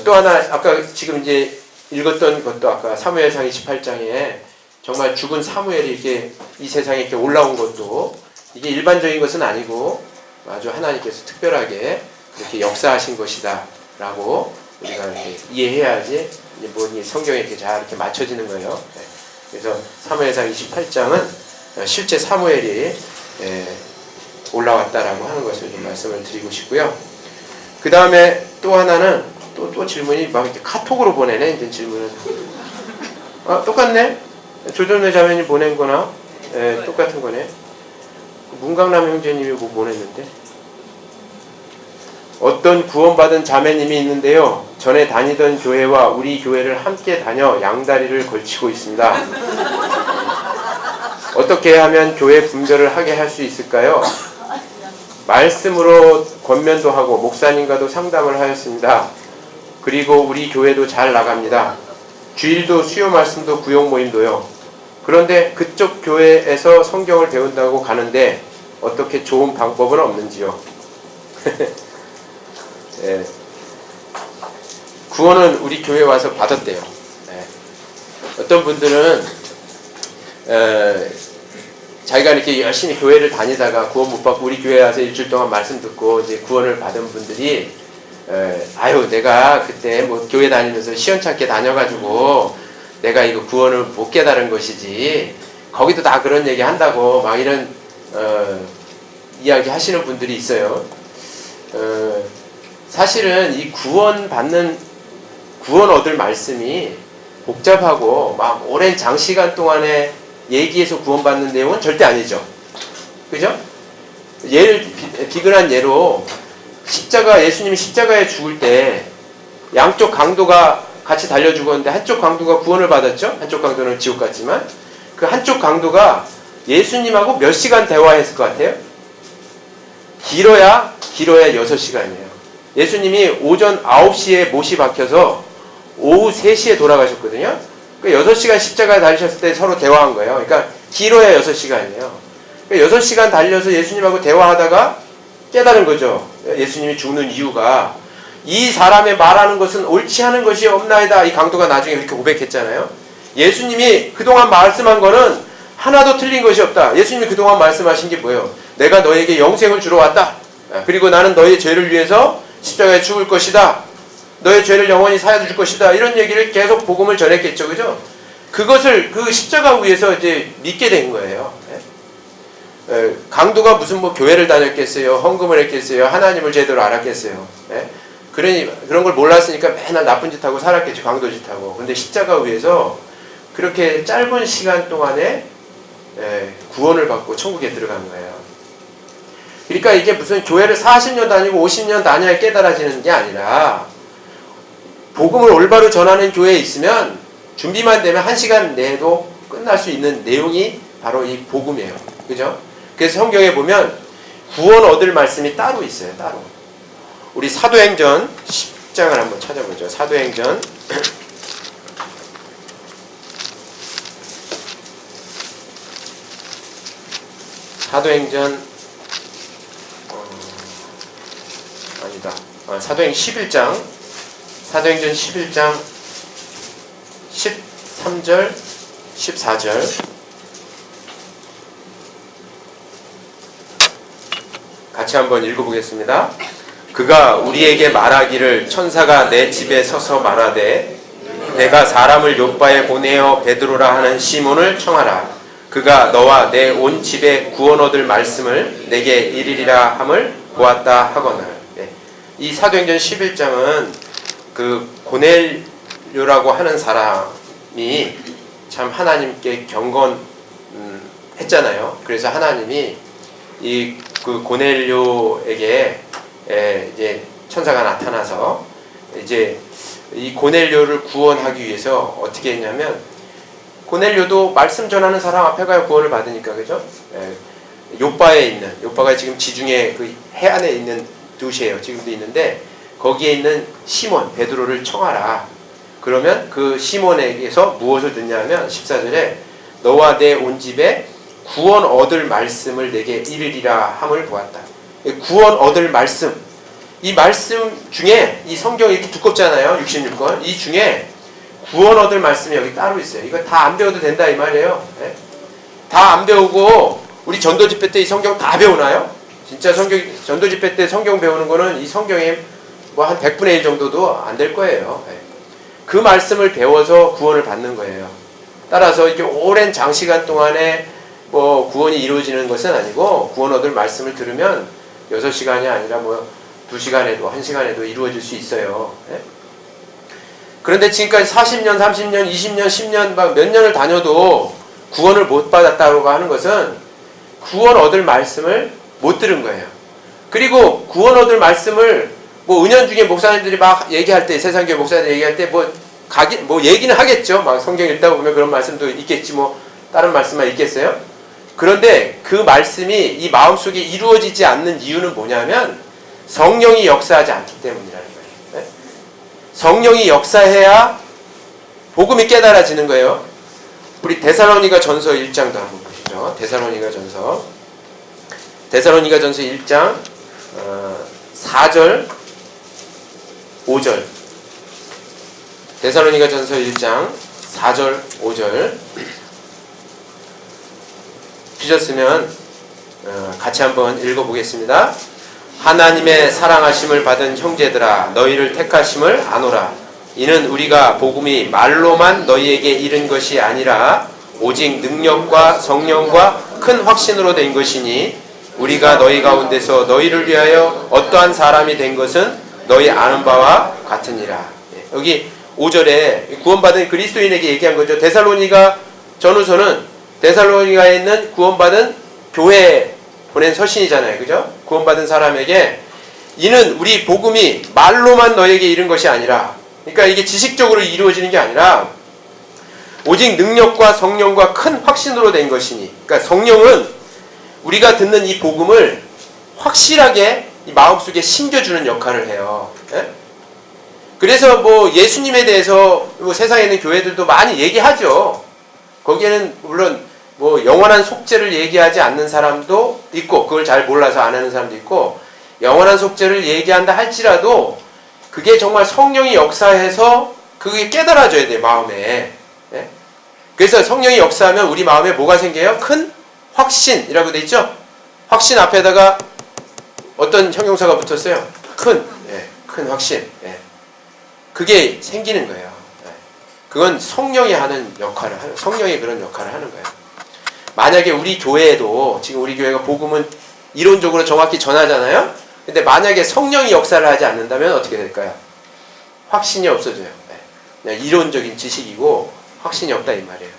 또 하나 아까 지금 이제 읽었던 것도 아까 사무엘상 28장에 정말 죽은 사무엘이 이렇게 이 세상에 이렇게 올라온 것도 이게 일반적인 것은 아니고 아주 하나님께서 특별하게 이렇게 역사하신 것이다라고 우리가 이렇게 이해해야지 이 성경에 이렇게 잘 이렇게 맞춰지는 거예요. 그래서 사무엘상 28장은 실제 사무엘이 올라왔다라고 하는 것을 좀 말씀을 드리고 싶고요. 그 다음에 또 하나는 또 질문이 막 이렇게 카톡으로 보내네. 이제 질문을 똑같네. 조전래 자매님 보낸 거나 똑같은 거네. 문강남 형제님이 뭐 보냈는데 어떤 구원받은 자매님이 있는데요. 전에 다니던 교회와 우리 교회를 함께 다녀 양다리를 걸치고 있습니다. 어떻게 하면 교회 분별을 하게 할 수 있을까요? 말씀으로 권면도 하고 목사님과도 상담을 하였습니다. 그리고 우리 교회도 잘 나갑니다. 주일도 수요 말씀도 구역 모임도요. 그런데 그쪽 교회에서 성경을 배운다고 가는데 어떻게 좋은 방법은 없는지요? 네. 구원은 우리 교회에 와서 받았대요. 네. 어떤 분들은 자기가 이렇게 열심히 교회를 다니다가 구원 못 받고 우리 교회에 와서 일주일 동안 말씀 듣고 이제 구원을 받은 분들이 아유 내가 그때 뭐 교회 다니면서 시원찮게 다녀가지고 내가 이거 구원을 못 깨달은 것이지 거기도 다 그런 얘기 한다고 막 이런 이야기 하시는 분들이 있어요. 사실은 이 구원 얻을 말씀이 복잡하고 막 오랜 장시간 동안에 얘기해서 구원받는 내용은 절대 아니죠. 그죠? 비근한 예로 예수님이 십자가에 죽을 때 양쪽 강도가 같이 달려 죽었는데 한쪽 강도가 구원을 받았죠. 한쪽 강도는 지옥 갔지만 그 한쪽 강도가 예수님하고 몇 시간 대화했을 것 같아요? 길어야 6시간이에요. 예수님이 오전 9시에 못이 박혀서 오후 3시에 돌아가셨거든요. 그러니까 6시간 십자가에 달리셨을 때 서로 대화한 거예요. 그러니까 길어야 6시간이에요. 그러니까 6시간 달려서 예수님하고 대화하다가 깨달은 거죠. 예수님이 죽는 이유가 이 사람의 말하는 것은 옳지 않은 것이 없나이다. 이 강도가 나중에 그렇게 고백했잖아요. 예수님이 그동안 말씀한 거는 하나도 틀린 것이 없다. 예수님이 그동안 말씀하신 게 뭐예요? 내가 너에게 영생을 주러 왔다. 그리고 나는 너의 죄를 위해서 십자가에 죽을 것이다. 너의 죄를 영원히 사여줄 것이다. 이런 얘기를 계속 복음을 전했겠죠. 그죠? 그것을 그 십자가 위에서 이제 믿게 된 거예요. 강도가 무슨 교회를 다녔겠어요? 헌금을 했겠어요? 하나님을 제대로 알았겠어요? 그러니 그런 걸 몰랐으니까 맨날 나쁜 짓 하고 살았겠죠. 강도 짓 하고. 근데 십자가 위에서 그렇게 짧은 시간 동안에 구원을 받고 천국에 들어간 거예요. 그러니까 이게 무슨 교회를 40년 다니고 50년 다녀야 깨달아지는 게 아니라 복음을 올바로 전하는 교회에 있으면 준비만 되면 1시간 내에도 끝날 수 있는 내용이 바로 이 복음이에요. 그죠? 그래서 성경에 보면 구원 얻을 말씀이 따로 있어요. 따로. 우리 사도행전 10장을 한번 찾아보죠. 사도행전 사도행전 11장 사도행전 11장 13절 14절 같이 한번 읽어보겠습니다. 그가 우리에게 말하기를 천사가 내 집에 서서 말하되 내가 사람을 욥바에 보내어 베드로라 하는 시몬을 청하라. 그가 너와 내 온 집에 구원 얻을 말씀을 내게 이르리라 함을 보았다 하거늘. 이 사도행전 11장은 그 고넬료라고 하는 사람이 참 하나님께 경건했잖아요. 그래서 하나님이 그 고넬료에게 이제 천사가 나타나서 이제 이 고넬료를 구원하기 위해서 어떻게 했냐면 고넬료도 말씀 전하는 사람 앞에 가야 구원을 받으니까 그죠? 욥바가 지금 지중해 그 해안에 있는 도시예요. 지금도 있는데 거기에 있는 시몬 베드로를 청하라. 그러면 그 시몬에게서 무엇을 듣냐면 14절에 너와 내 온 집에 구원 얻을 말씀을 내게 이르리라 함을 보았다. 구원 얻을 말씀. 이 말씀 중에 이 성경이 이렇게 두껍잖아요. 66권. 이 중에 구원 얻을 말씀이 여기 따로 있어요. 이거 다 안 배워도 된다 이 말이에요. 다 안 배우고 우리 전도 집회 때 이 성경 다 배우나요? 진짜 전도 집회 때 성경 배우는 거는 이 성경에 뭐 한 100분의 1 정도도 안 될 거예요. 그 말씀을 배워서 구원을 받는 거예요. 따라서 이렇게 오랜 장시간 동안에 뭐 구원이 이루어지는 것은 아니고 구원 얻을 말씀을 들으면 6시간이 아니라 뭐 2시간에도 1시간에도 이루어질 수 있어요. 그런데 지금까지 40년, 30년, 20년, 10년 막 몇 년을 다녀도 구원을 못 받았다고 하는 것은 구원 얻을 말씀을 못 들은 거예요. 그리고 구원 얻을 말씀을 뭐 은연중에 목사님들이 막 얘기할 때 세상교회 목사님들 얘기할 때 뭐 얘기는 하겠죠. 막 성경 읽다 보면 그런 말씀도 있겠지 뭐 다른 말씀만 있겠어요? 그런데 그 말씀이 이 마음속에 이루어지지 않는 이유는 뭐냐면 성령이 역사하지 않기 때문이라는 거예요. 성령이 역사해야 복음이 깨달아지는 거예요. 우리 데살로니가 전서 1장도 한번 보시죠. 데살로니가 전서 1장 4절 5절 데살로니가 전서 1장 4절 5절 주셨으면 같이 한번 읽어보겠습니다. 하나님의 사랑하심을 받은 형제들아 너희를 택하심을 아노라. 이는 우리가 복음이 말로만 너희에게 이른 것이 아니라 오직 능력과 성령과 큰 확신으로 된 것이니 우리가 너희 가운데서 너희를 위하여 어떠한 사람이 된 것은 너희 아는 바와 같으니라. 여기 5절에 구원받은 그리스도인에게 얘기한 거죠. 데살로니가 전후서는 데살로니가에 있는 구원받은 교회에 보낸 서신이잖아요. 그죠? 구원받은 사람에게 이는 우리 복음이 말로만 너에게 이른 것이 아니라, 그러니까 이게 지식적으로 이루어지는 게 아니라 오직 능력과 성령과 큰 확신으로 된 것이니, 그러니까 성령은 우리가 듣는 이 복음을 확실하게 이 마음속에 심겨주는 역할을 해요. 예? 그래서 뭐 예수님에 대해서 뭐 세상에 있는 교회들도 많이 얘기하죠. 거기에는 물론 뭐 영원한 속죄를 얘기하지 않는 사람도 있고, 그걸 잘 몰라서 안 하는 사람도 있고, 영원한 속죄를 얘기한다 할지라도 그게 정말 성령이 역사해서 그게 깨달아져야 돼요, 마음에. 예? 그래서 성령이 역사하면 우리 마음에 뭐가 생겨요? 큰 확신이라고 돼 있죠? 확신 앞에다가 어떤 형용사가 붙었어요? 큰, 큰 확신. 그게 생기는 거예요. 그건 성령이 하는 역할을, 성령이 그런 역할을 하는 거예요. 만약에 우리 교회에도, 지금 우리 교회가 복음은 이론적으로 정확히 전하잖아요? 근데 만약에 성령이 역사를 하지 않는다면 어떻게 될까요? 확신이 없어져요. 그냥 이론적인 지식이고 확신이 없다 이 말이에요.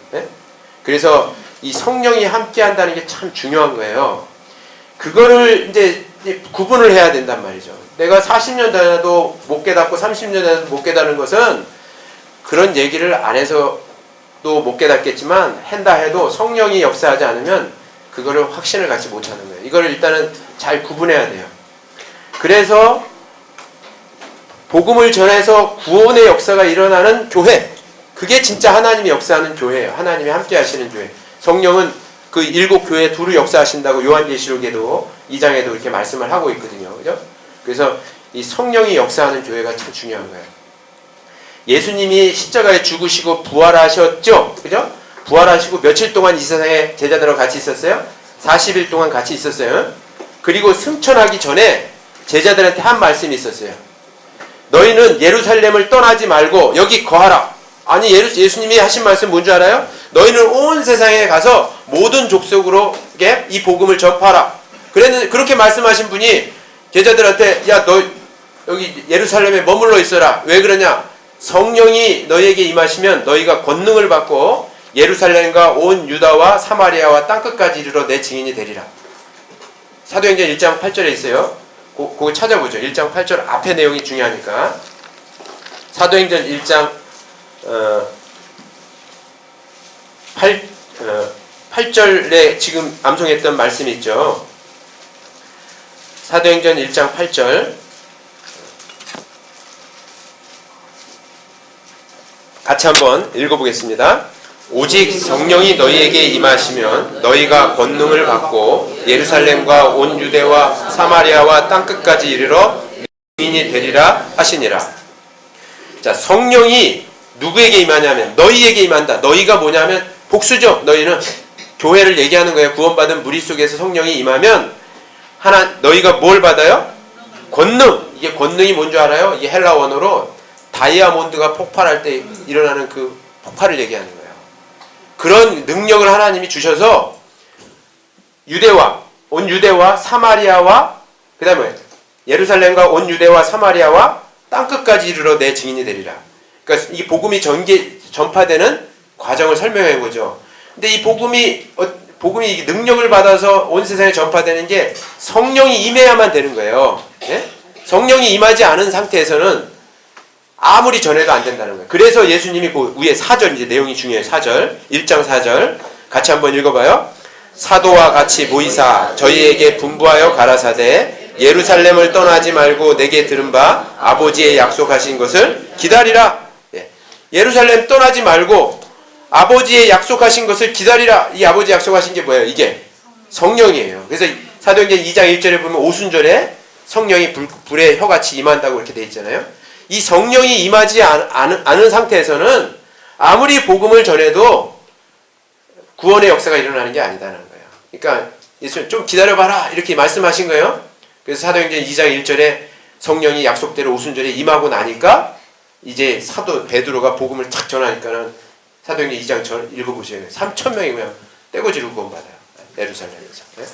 그래서 이 성령이 함께 한다는 게 참 중요한 거예요. 그거를 이제 구분을 해야 된단 말이죠. 내가 40년 다녀도 못 깨닫고 30년 다녀도 못 깨닫는 것은 그런 얘기를 안 해서도 못 깨닫겠지만, 한다 해도 성령이 역사하지 않으면 그거를 확신을 갖지 못하는 거예요. 이거를 일단은 잘 구분해야 돼요. 그래서 복음을 전해서 구원의 역사가 일어나는 교회, 그게 진짜 하나님이 역사하는 교회예요. 하나님이 함께 하시는 교회. 성령은 그 7교회에 두루 역사하신다고 요한계시록에도 2장에도 이렇게 말씀을 하고 있거든요. 그죠? 그래서 이 성령이 역사하는 교회가 참 중요한 거예요. 예수님이 십자가에 죽으시고 부활하셨죠? 그죠? 부활하시고 며칠 동안 이 세상에 제자들하고 같이 있었어요? 40일 동안 같이 있었어요. 그리고 승천하기 전에 제자들한테 한 말씀이 있었어요. 너희는 예루살렘을 떠나지 말고 여기 거하라. 아니, 예수님이 하신 말씀 뭔지 알아요? 너희는 온 세상에 가서 모든 족속으로게 이 복음을 전파하라. 그렇게 말씀하신 분이 제자들한테, 야, 너 여기 예루살렘에 머물러 있어라. 왜 그러냐? 성령이 너희에게 임하시면 너희가 권능을 받고 예루살렘과 온 유다와 사마리아와 땅끝까지 이르러 내 증인이 되리라. 사도행전 1장 8절에 있어요. 그거 찾아보죠. 1장 8절 앞에 내용이 중요하니까. 사도행전 1장 8절에 지금 암송했던 말씀이 있죠. 사도행전 1장 8절 같이 한번 읽어보겠습니다. 오직 성령이 너희에게 임하시면 너희가 권능을 받고 예루살렘과 온 유대와 사마리아와 땅끝까지 이르러 증인이 되리라 하시니라. 자, 성령이 누구에게 임하냐면 너희에게 임한다. 너희가 뭐냐면 복수죠. 너희는 교회를 얘기하는 거예요. 구원받은 무리 속에서 성령이 임하면 너희가 뭘 받아요? 권능. 이게 권능이 뭔지 알아요? 이게 헬라 원어로 다이아몬드가 폭발할 때 일어나는 그 폭발을 얘기하는 거예요. 그런 능력을 하나님이 주셔서 온 유대와 사마리아와 그 다음에 예루살렘과 온 유대와 사마리아와 땅끝까지 이르러 내 증인이 되리라. 그러니까 이 복음이 전파되는 과정을 설명해 보죠. 근데 이 복음이 능력을 받아서 온 세상에 전파되는 게 성령이 임해야만 되는 거예요. 네? 성령이 임하지 않은 상태에서는 아무리 전해도 안 된다는 거예요. 그래서 예수님이 그 위에 4절, 이제 내용이 중요해요. 4절, 1장 4절 같이 한번 읽어봐요. 사도와 같이 모이사 저희에게 분부하여 가라사대 예루살렘을 떠나지 말고 내게 들은 바 아버지의 약속하신 것을 기다리라. 예루살렘 떠나지 말고 아버지의 약속하신 것을 기다리라. 이 아버지 약속하신 게 뭐예요? 이게 성령이에요. 그래서 사도행전 2장 1절에 보면 오순절에 성령이 불의 혀같이 임한다고 이렇게 돼 있잖아요. 이 성령이 임하지 않은 상태에서는 아무리 복음을 전해도 구원의 역사가 일어나는 게 아니다라는 거예요. 그러니까 예수님 좀 기다려봐라 이렇게 말씀하신 거예요. 그래서 사도행전 2장 1절에 성령이 약속대로 오순절에 임하고 나니까 이제 사도 베드로가 복음을 탁 전하니까는 사도행전 2장 읽어보세요. 3,000명이 그냥 떼거지로 구원받아요. 예루살렘에서. 예?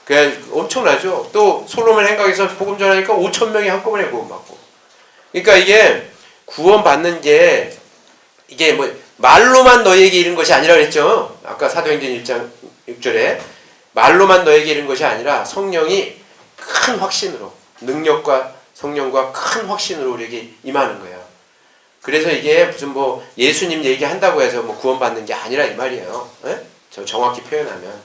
그냥 엄청나죠. 또 솔로몬 행각에서 복음 전하니까 5,000명이 한꺼번에 구원받고. 그러니까 이게 구원받는 게 이게 뭐 말로만 너에게 이른 것이 아니라 그랬죠. 아까 사도행전 1장 6절에 말로만 너에게 이른 것이 아니라 성령이 큰 확신으로, 능력과 성령과 큰 확신으로 우리에게 임하는 거예요. 그래서 이게 무슨 뭐 예수님 얘기한다고 해서 뭐 구원받는 게 아니라 이 말이에요. 예? 저 정확히 표현하면.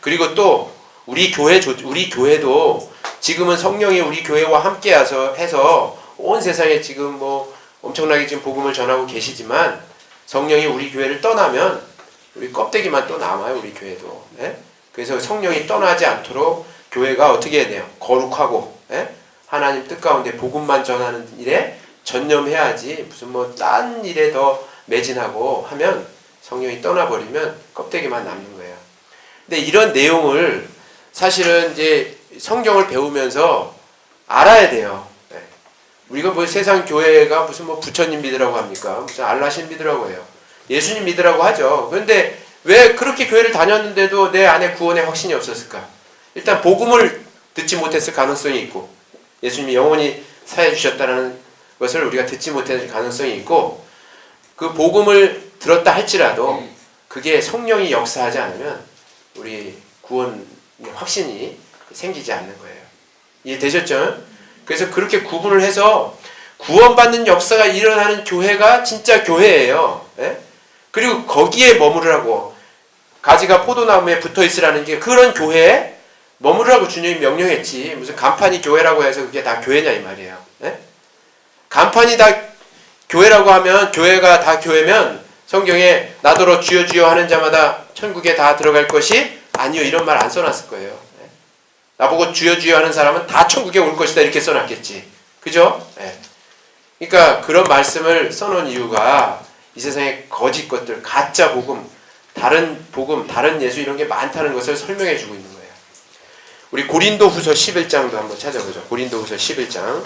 그리고 또 우리 교회도 지금은 성령이 우리 교회와 함께 해서 온 세상에 지금 뭐 엄청나게 지금 복음을 전하고 계시지만 성령이 우리 교회를 떠나면 우리 껍데기만 또 남아요. 우리 교회도. 예? 그래서 성령이 떠나지 않도록 교회가 어떻게 해야 돼요? 거룩하고, 예? 하나님 뜻 가운데 복음만 전하는 일에 전념해야지 무슨 뭐 딴 일에 더 매진하고 하면 성령이 떠나버리면 껍데기만 남는 거예요. 근데 이런 내용을 사실은 이제 성경을 배우면서 알아야 돼요. 예. 우리가 뭐 세상 교회가 무슨 뭐 부처님 믿으라고 합니까? 무슨 알라신 믿으라고 해요. 예수님 믿으라고 하죠. 그런데 왜 그렇게 교회를 다녔는데도 내 안에 구원의 확신이 없었을까? 일단 복음을 듣지 못했을 가능성이 있고 예수님이 영원히 사해 주셨다는 것을 우리가 듣지 못했을 가능성이 있고 그 복음을 들었다 할지라도 그게 성령이 역사하지 않으면 우리 구원 확신이 생기지 않는 거예요. 이해되셨죠? 그래서 그렇게 구분을 해서 구원받는 역사가 일어나는 교회가 진짜 교회예요. 예? 그리고 거기에 머무르라고 가지가 포도나무에 붙어 있으라는 게 그런 교회에 머무르라고 주님이 명령했지 무슨 간판이 교회라고 해서 그게 다 교회냐 이 말이에요. 예? 간판이 다 교회라고 하면 교회가 다 교회면 성경에 나더러 주여 주여 하는 자마다 천국에 다 들어갈 것이 아니요 이런 말 안 써놨을 거예요. 예? 나보고 주여 주여 하는 사람은 다 천국에 올 것이다 이렇게 써놨겠지. 그죠? 예. 그러니까 그런 말씀을 써놓은 이유가 이 세상에 거짓 것들, 가짜 복음, 다른 예수 이런 게 많다는 것을 설명해 주고 있는 거예요. 우리 고린도후서 11장도 한번 찾아보죠. 고린도후서 11장.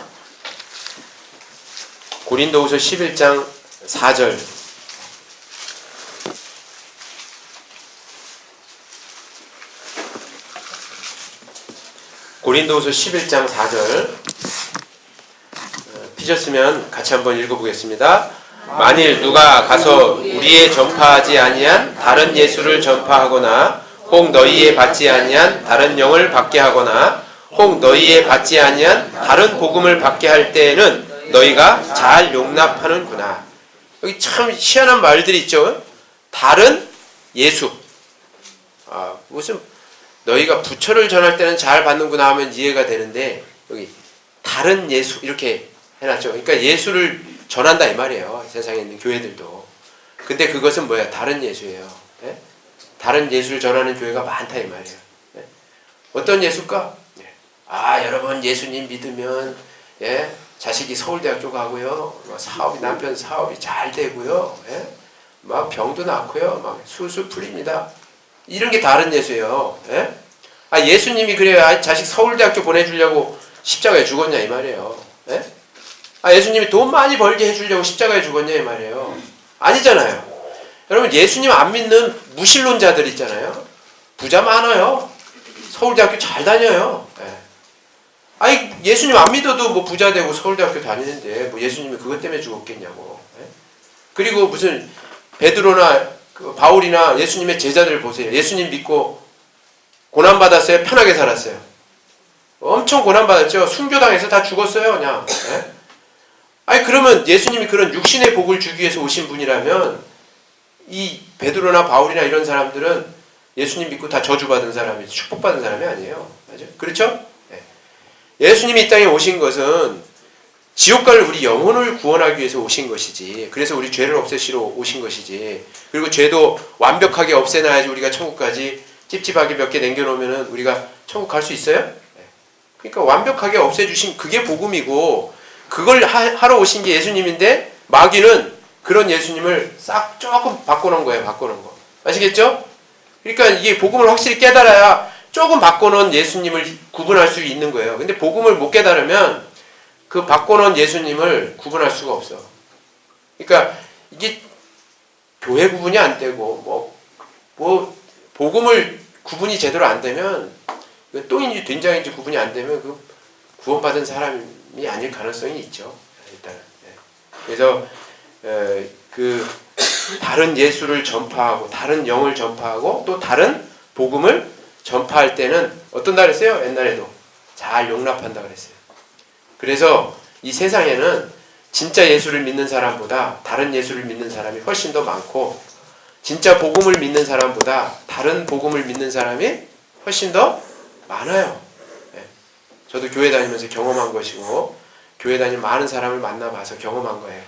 고린도후서 11장 4절. 고린도후서 11장 4절. 피셨으면 같이 한번 읽어보겠습니다. 만일 누가 가서 우리의 전파하지 아니한 다른 예수를 전파하거나 혹 너희의 받지 아니한 다른 영을 받게 하거나 혹 너희의 받지 아니한 다른 복음을 받게 할 때에는 너희가 잘 용납하는구나. 여기 참 희한한 말들이 있죠. 다른 예수. 무슨 너희가 부처를 전할 때는 잘 받는구나 하면 이해가 되는데 여기 다른 예수 이렇게 해놨죠. 그러니까 예수를 전한다 이 말이에요. 세상에 있는 교회들도. 근데 그것은 뭐야? 다른 예수예요. 예? 다른 예수를 전하는 교회가 많다 이 말이에요. 예? 어떤 예수일까? 예. 여러분 예수님 믿으면 예? 자식이 서울대학교 가고요. 남편 사업이 잘 되고요. 예? 막 병도 낫고요. 막 술술 풀립니다. 이런 게 다른 예수예요. 예? 예수님이 그래야 자식 서울대학교 보내주려고 십자가에 죽었냐 이 말이에요. 예? 예수님이 돈 많이 벌게 해주려고 십자가에 죽었냐 이 말이에요. 아니잖아요. 여러분 예수님 안 믿는 무신론자들 있잖아요. 부자 많아요. 서울대학교 잘 다녀요. 예. 예수님 안 믿어도 뭐 부자 되고 서울대학교 다니는데 뭐 예수님이 그것 때문에 죽었겠냐고. 예? 그리고 무슨 베드로나 바울이나 예수님의 제자들 보세요. 예수님 믿고 고난받았어요? 편하게 살았어요? 엄청 고난받았죠? 순교당해서 다 죽었어요 그냥. 예? 그러면 예수님이 그런 육신의 복을 주기 위해서 오신 분이라면 이 베드로나 바울이나 이런 사람들은 예수님 믿고 다 저주받은 사람이 축복받은 사람이 아니에요. 맞아요? 그렇죠? 네. 예수님이 이 땅에 오신 것은 지옥 갈 우리 영혼을 구원하기 위해서 오신 것이지. 그래서 우리 죄를 없애시러 오신 것이지. 그리고 죄도 완벽하게 없애놔야지 우리가 천국까지 찝찝하게 몇 개 남겨놓으면 우리가 천국 갈 수 있어요? 네. 그러니까 완벽하게 없애주신 그게 복음이고 그걸 하러 오신 게 예수님인데 마귀는 그런 예수님을 싹 조금 바꿔놓은 거예요. 바꿔놓은 거. 아시겠죠? 그러니까 이게 복음을 확실히 깨달아야 조금 바꿔놓은 예수님을 구분할 수 있는 거예요. 근데 복음을 못 깨달으면 그 바꿔놓은 예수님을 구분할 수가 없어. 그러니까 이게 교회 구분이 안 되고 뭐 복음을 구분이 제대로 안 되면 똥인지 된장인지 구분이 안 되면 그 구원받은 사람이 아닐 가능성이 있죠. 일단은. 그래서 그 다른 예수를 전파하고 다른 영을 전파하고 또 다른 복음을 전파할 때는 어떤다 그랬어요? 옛날에도 잘 용납한다 그랬어요. 그래서 이 세상에는 진짜 예수를 믿는 사람보다 다른 예수를 믿는 사람이 훨씬 더 많고 진짜 복음을 믿는 사람보다 다른 복음을 믿는 사람이 훨씬 더 많아요. 저도 교회 다니면서 경험한 것이고 교회 다니는 많은 사람을 만나봐서 경험한 거예요.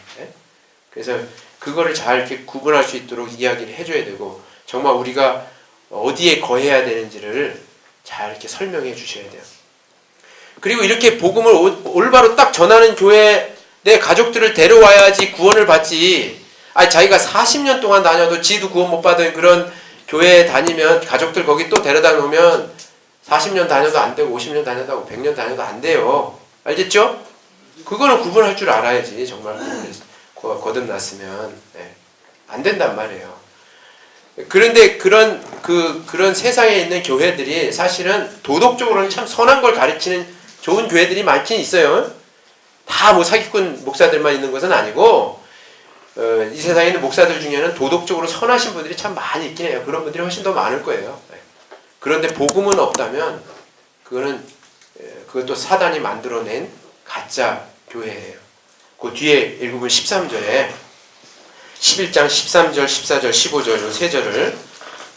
그래서 그거를 잘 이렇게 구분할 수 있도록 이야기를 해줘야 되고 정말 우리가 어디에 거해야 되는지를 잘 이렇게 설명해 주셔야 돼요. 그리고 이렇게 복음을 올바로 딱 전하는 교회 내 가족들을 데려와야지 구원을 받지. 자기가 40년 동안 다녀도 지도 구원 못 받은 그런 교회에 다니면 가족들 거기 또 데려다 놓으면 40년 다녀도 안 되고 50년 다녀도 100년 다녀도 안 돼요. 알겠죠? 그거는 구분할 줄 알아야지. 정말 거듭났으면 안 된단 말이에요. 그런데 그런 세상에 있는 교회들이 사실은 도덕적으로는 참 선한 걸 가르치는 좋은 교회들이 많긴 있어요. 다 뭐 사기꾼 목사들만 있는 것은 아니고 이 세상에 있는 목사들 중에는 도덕적으로 선하신 분들이 참 많이 있긴 해요. 그런 분들이 훨씬 더 많을 거예요. 그런데 복음은 없다면 그것도 사단이 만들어낸 가짜 교회예요. 그 뒤에 읽으면 13절에 11장 13절, 14절, 15절 이 세 절을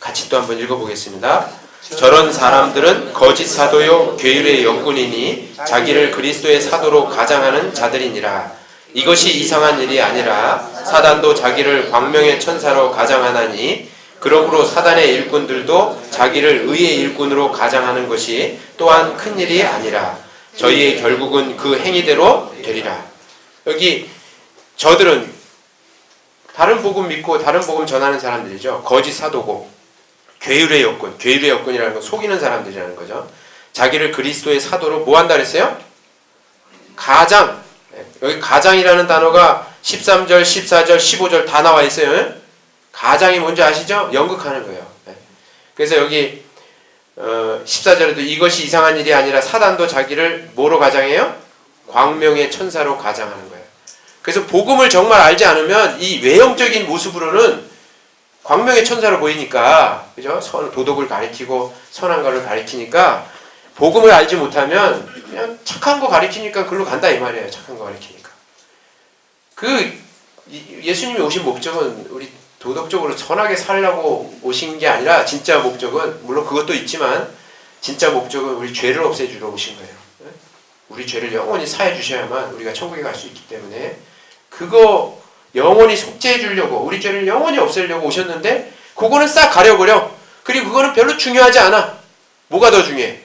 같이 또 한번 읽어보겠습니다. 저런 사람들은 거짓 사도요 괴율의 영꾼이니 자기를 그리스도의 사도로 가장하는 자들이니라. 이것이 이상한 일이 아니라 사단도 자기를 광명의 천사로 가장하나니 그러므로 사단의 일꾼들도 자기를 의의 일꾼으로 가장하는 것이 또한 큰 일이 아니라 저희의 결국은 그 행위대로 되리라. 여기 저들은 다른 복음 믿고 다른 복음 전하는 사람들이죠. 거짓 사도고 괴율의 여꾼, 괴율의 여꾼이라는 건 속이는 사람들이라는 거죠. 자기를 그리스도의 사도로 뭐 한다 그랬어요? 가장. 여기 가장이라는 단어가 13절, 14절, 15절 다 나와 있어요. 가장이 뭔지 아시죠? 연극하는 거예요. 그래서 여기 14절에도 이것이 이상한 일이 아니라 사단도 자기를 뭐로 가장해요? 광명의 천사로 가장하는 거예요. 그래서 복음을 정말 알지 않으면 이 외형적인 모습으로는 광명의 천사로 보이니까, 그죠? 도덕을 가리키고 선한 거를 가리키니까 복음을 알지 못하면 그냥 착한 거 가리키니까 글로 간다 이 말이에요. 착한 거 가리키니까. 예수님이 오신 목적은 우리 도덕적으로 선하게 살려고 오신 게 아니라 진짜 목적은 물론 그것도 있지만 진짜 목적은 우리 죄를 없애주러 오신 거예요. 우리 죄를 영원히 사해 주셔야만 우리가 천국에 갈 수 있기 때문에 그거 영원히 속죄해 주려고 우리 죄를 영원히 없애려고 오셨는데 그거는 싹 가려버려. 그리고 그거는 별로 중요하지 않아. 뭐가 더 중요해?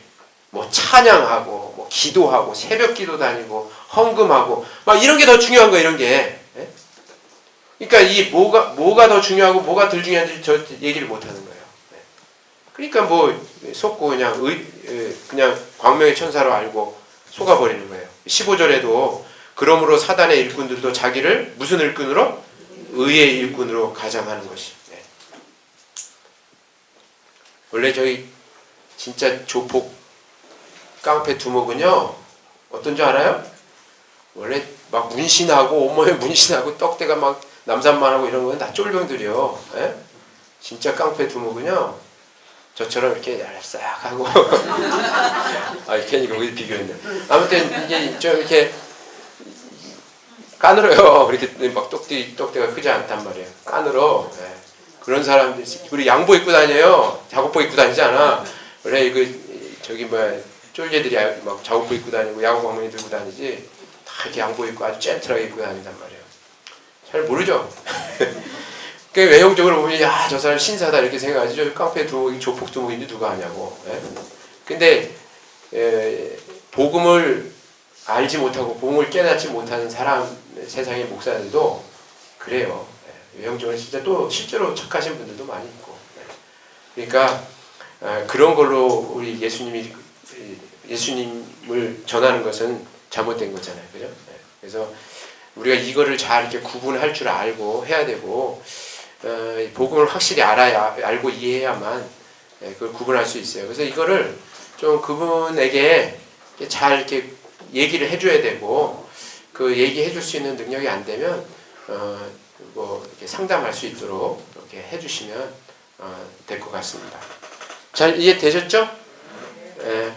뭐 찬양하고 뭐 기도하고 새벽 기도 다니고 헌금하고 막 이런 게 더 중요한 거야. 이런 게. 그러니까 이 뭐가 더 중요하고 뭐가 덜 중요한지 저 얘기를 못 하는 거예요. 그러니까 뭐 속고 그냥 광명의 천사로 알고 속아버리는 거예요. 15절에도 그러므로 사단의 일꾼들도 자기를 무슨 일꾼으로? 의의 일꾼으로 가장하는 것이. 원래 저희 진짜 조폭 깡패 두목은요 어떤 줄 알아요? 원래 막 문신하고 온몸에 문신하고 떡대가 막 남산만하고 이런 건 다 쫄병들이요. 진짜 깡패 두목은요 저처럼 이렇게 얄싹하고 괜히 거기 비교했네. 아무튼 이게 좀 이렇게 까늘어요. 이렇게 막 떡대가 크지 않단 말이에요. 까늘어. 그런 사람들 우리 양복 입고 다녀요. 작업복 입고 다니지 않아. 원래 쫄개들이 막 작업복 입고 다니고 야구 방망이 들고 다니지 다 이렇게 양복 입고 아주 젠틀하게 입고 다닌단 말이에요. 잘 모르죠. 그 외형적으로 보면 저 사람 신사다 이렇게 생각하지. 저 깡패 두목이 조폭 두목인지 누가 아냐고. 근데 복음을 알지 못하고 복음을 깨닫지 못하는 사람 세상의 목사들도 그래요. 외형적으로 진짜 또 실제로 착하신 분들도 많이 있고. 그러니까 그런 걸로 우리 예수님을 전하는 것은 잘못된 거잖아요. 그죠? 그래서 우리가 이거를 잘 이렇게 구분할 줄 알고 해야 되고, 복음을 확실히 알고 이해해야만 그걸 구분할 수 있어요. 그래서 이거를 좀 그분에게 잘 이렇게 얘기를 해줘야 되고, 그 얘기해 줄 수 있는 능력이 안 되면, 뭐, 이렇게 상담할 수 있도록 이렇게 해주시면, 될 것 같습니다. 잘 이해되셨죠? 예.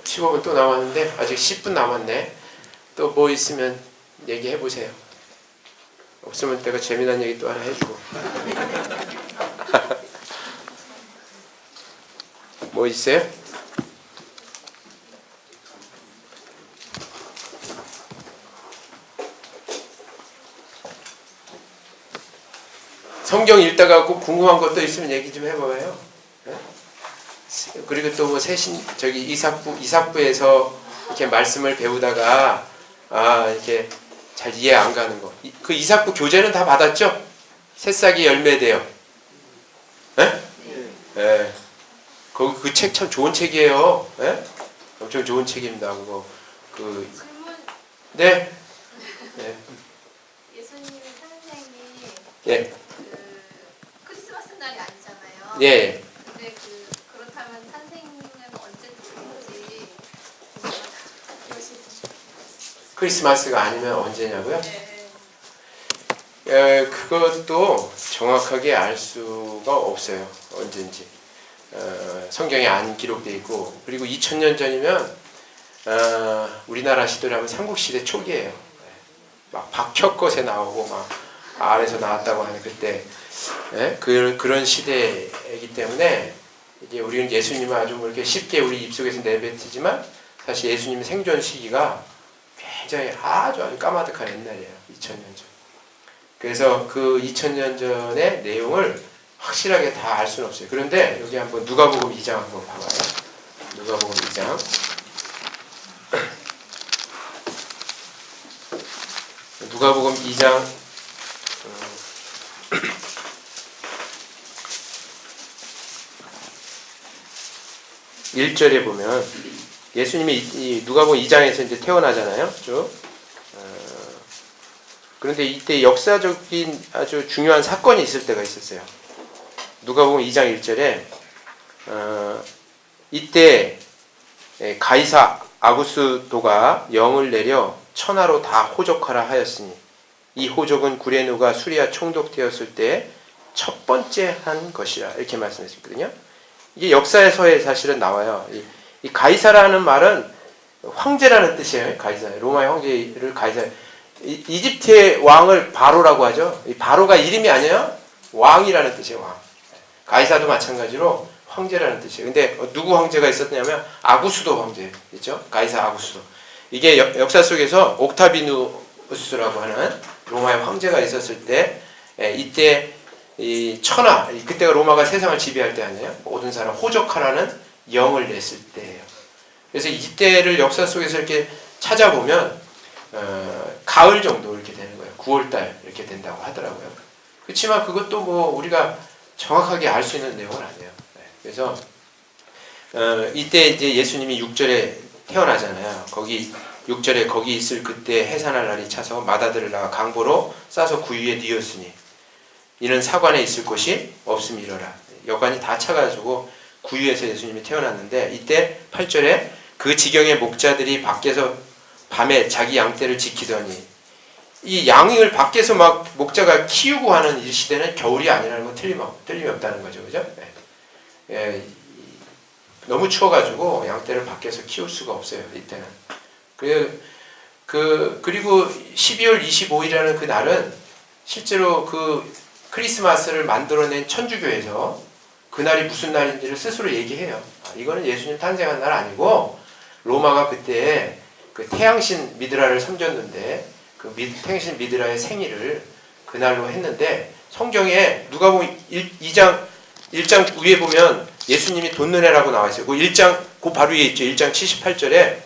15분 또 남았는데, 아직 10분 남았네. 또 뭐 있으면 얘기해 보세요. 없으면 내가 재미난 얘기 또 하나 해주고. 뭐 있어요? 성경 읽다가 꼭 궁금한 것도 있으면 얘기 좀 해봐요. 네? 그리고 또 뭐 이삭부에서 이렇게 말씀을 배우다가 이렇게 잘 이해 안 가는 거. 그 이삭부 교재는 다 받았죠? 새싹이 열매돼요. 네? 네. 그 책 참 좋은 책이에요. 네? 엄청 좋은 책입니다. 그거 네. 네. 예수님 탄생이 예. 크리스마스 날이 아니잖아요. 예. 근데 그렇다면 탄생은 언제쯤인지 크리스마스가 아니면 언제냐고요? 네. 그것도 정확하게 알 수가 없어요. 언제인지. 성경에 안 기록되어 있고, 그리고 2000년 전이면 우리나라 시대로 하면 삼국시대 초기예요. 막 박혁것에 나오고 막 알에서 나왔다고 하는 그때 그런 시대이기 때문에 이제 우리는 예수님을 아주 뭐 이렇게 쉽게 우리 입속에서 내뱉지만 사실 예수님의 생존 시기가 굉장히 아주 까마득한 옛날이에요. 2000년 전. 그래서 그 2000년 전의 내용을 확실하게 다 알 수는 없어요. 그런데 여기 한번 누가복음 2장 한번 봐봐요. 누가복음 2장. 누가복음 2장 1절에 보면 예수님이 누가복음 2장에서 이제 태어나잖아요. 쭉. 그런데 이때 역사적인 아주 중요한 사건이 있을 때가 있었어요. 누가복음 2장 1절에 이때 가이사 아구스도가 영을 내려 천하로 다 호족하라 하였으니 이 호족은 구레누가 수리아 총독되었을 때 첫 번째 한 것이라 이렇게 말씀했거든요. 이게 역사에서의 사실은 나와요. 이 가이사라는 말은 황제라는 뜻이에요. 가이사, 로마의 황제를 가이사. 이집트의 왕을 바로라고 하죠. 이 바로가 이름이 아니에요. 왕이라는 뜻이에요. 왕. 가이사도 마찬가지로 황제라는 뜻이에요. 근데 누구 황제가 있었냐면 아구수도 황제 있죠. 가이사 아구수도. 이게 역사 속에서 옥타비누스라고 하는 로마의 황제가 있었을 때 이때 이 천하, 그때가 로마가 세상을 지배할 때 아니에요. 모든 사람 호족하라는 영을 냈을 때예요. 그래서 이때를 역사 속에서 이렇게 찾아보면 가을 정도 이렇게 되는 거예요. 9월달 이렇게 된다고 하더라고요. 그렇지만 그것도 뭐 우리가 정확하게 알 수 있는 내용은 아니에요. 그래서 이때 이제 예수님이 6절에 태어나잖아요. 거기 6절에 거기 있을 그때 해산할 날이 차서 마다들을 나가 강보로 싸서 구유에 뉘었으니 이는 사관에 있을 곳이 없음이러라. 여관이 다 차가지고 구유에서 예수님이 태어났는데 이때 8절에 그 지경의 목자들이 밖에서 밤에 자기 양떼를 지키더니 이 양을 밖에서 막 목자가 키우고 하는 이 시대는 겨울이 아니라는 건 틀림이 없다는 거죠. 그죠? 너무 추워가지고 양떼를 밖에서 키울 수가 없어요. 이때는. 그리고 12월 25일이라는 그 날은 실제로 그 크리스마스를 만들어낸 천주교에서 그날이 무슨 날인지를 스스로 얘기해요. 이거는 예수님 탄생한 날 아니고 로마가 그때 그 태양신 미드라를 섬겼는데 그 태양신 미드라의 생일을 그날로 했는데 성경에 누가복음 1장 위에 보면 예수님이 돋는해라고 나와 있어요. 그 1장 그 바로 위에 있죠. 1장 78절에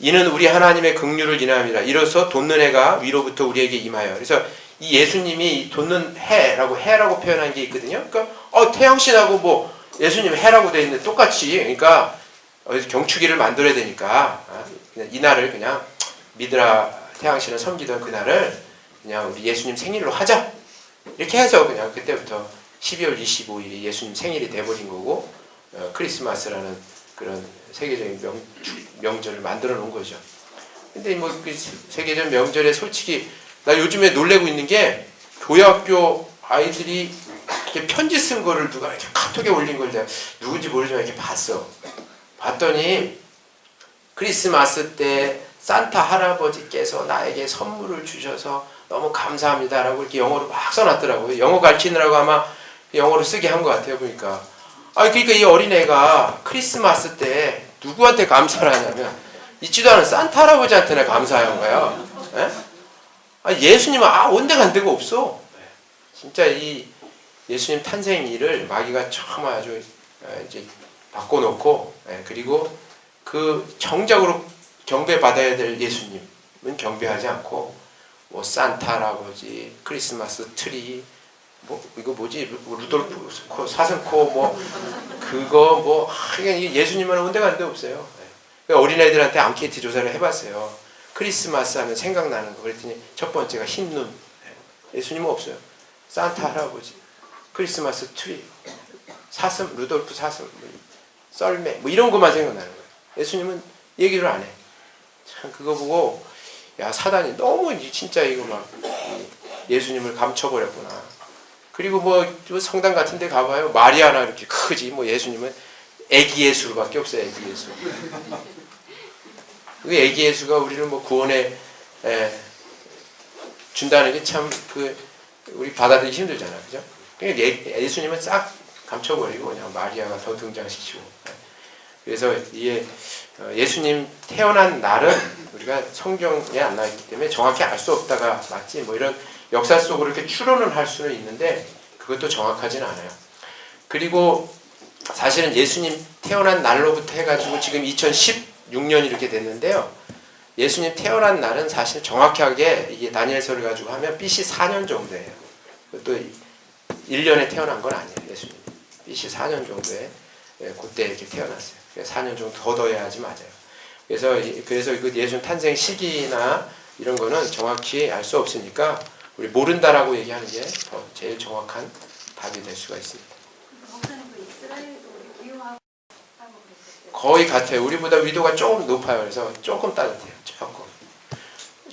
이는 우리 하나님의 긍휼을 인하함이라 이로써 돋는해가 위로부터 우리에게 임하여. 그래서 이 예수님이 돋는 해라고 표현한 게 있거든요. 그러니까 태양신하고 뭐 예수님 해라고 돼 있는데 똑같이 그러니까 어디서 경축일을 만들어야 되니까 그냥 이날을 그냥 미드라 태양신을 섬기던 그날을 그냥 우리 예수님 생일로 하자. 이렇게 해서 그냥 그때부터 12월 25일이 예수님 생일이 돼버린 거고 크리스마스라는 그런 세계적인 명절을 만들어 놓은 거죠. 근데 뭐 그 세계적 명절에 솔직히 나 요즘에 놀래고 있는 게 교회학교 아이들이 이렇게 편지 쓴 거를 누가 이렇게 카톡에 올린 걸 내가 누군지 모르지만 이렇게 봤어. 봤더니 크리스마스 때 산타 할아버지께서 나에게 선물을 주셔서 너무 감사합니다라고 이렇게 영어로 막 써놨더라고요. 영어 가르치느라고 아마 영어로 쓰게 한 것 같아요, 보니까. 그러니까 이 어린애가 크리스마스 때 누구한테 감사를 하냐면 있지도 않은 산타 할아버지한테나 감사한 거야. 예수님은 온데간데가 없어. 진짜 이 예수님 탄생일을 마귀가 참 아주 이제 바꿔놓고, 그리고 그 정작으로 경배받아야 될 예수님은 경배하지 않고 뭐 산타 할아버지, 크리스마스 트리, 뭐 이거 뭐지, 루돌프 사슴코, 뭐 그거 뭐 예수님은 온데간데 없어요. 어린애들한테 앙케이트 조사를 해봤어요. 크리스마스 하면 생각나는 거. 그랬더니 첫 번째가 흰눈. 예수님은 없어요. 산타 할아버지, 크리스마스 트리, 사슴, 루돌프 사슴, 썰매, 뭐 이런 것만 생각나는 거예요. 예수님은 얘기를 안 해. 참 그거 보고 야, 사단이 너무 진짜 이거 막 예수님을 감춰버렸구나. 그리고 뭐 성당 같은 데 가봐요. 마리아나 이렇게 크지. 뭐 예수님은 애기 예수밖에 없어요. 애기 예수. 그 애기 예수가 우리를 뭐 구원에 준다는 게 참 우리 받아들이기 힘들잖아. 그죠? 그러니까 예수님은 싹 감춰버리고 그냥 마리아가 더 등장시키고. 그래서 이게 예수님 태어난 날은 우리가 성경에 안 나와 있기 때문에 정확히 알 수 없다가 맞지. 뭐 이런 역사 속으로 이렇게 추론을 할 수는 있는데 그것도 정확하진 않아요. 그리고 사실은 예수님 태어난 날로부터 해가지고 지금 2016년이 이렇게 됐는데요. 예수님 태어난 날은 사실 정확하게 이게 다니엘서를 가지고 하면 BC 4년 정도예요. 또 1년에 태어난 건 아니에요. 예수님 BC 4년 정도에 그때 이렇게 태어났어요. 4년 정도 더 더해야지 맞아요. 그래서 그 예수님 탄생 시기나 이런 거는 정확히 알 수 없으니까 우리 모른다라고 얘기하는 게 더 제일 정확한 답이 될 수가 있습니다. 거의 같아요. 우리보다 위도가 조금 높아요. 그래서 조금 따뜻해요. 조금.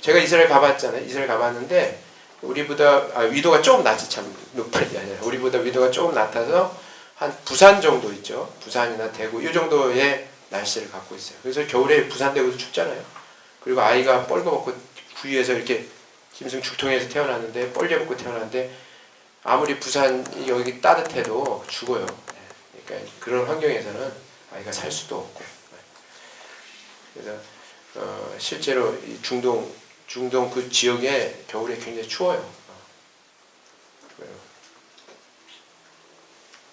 제가 이스라엘 가봤잖아요. 이스라엘 가봤는데 우리보다 위도가 조금 낮지, 참 높은 게 아니라 우리보다 위도가 조금 낮아서 한 부산 정도 있죠. 부산이나 대구 이 정도의 날씨를 갖고 있어요. 그래서 겨울에 부산 대구도 춥잖아요. 그리고 아이가 뻘거벗고 구유에서 이렇게 짐승 죽통에서 태어났는데 뻘개벗고 태어났는데 아무리 부산이 여기 따뜻해도 죽어요. 그러니까 그런 환경에서는 아이가 살 수도 없고. 그래서 실제로 이 중동 그 지역에 겨울에 굉장히 추워요.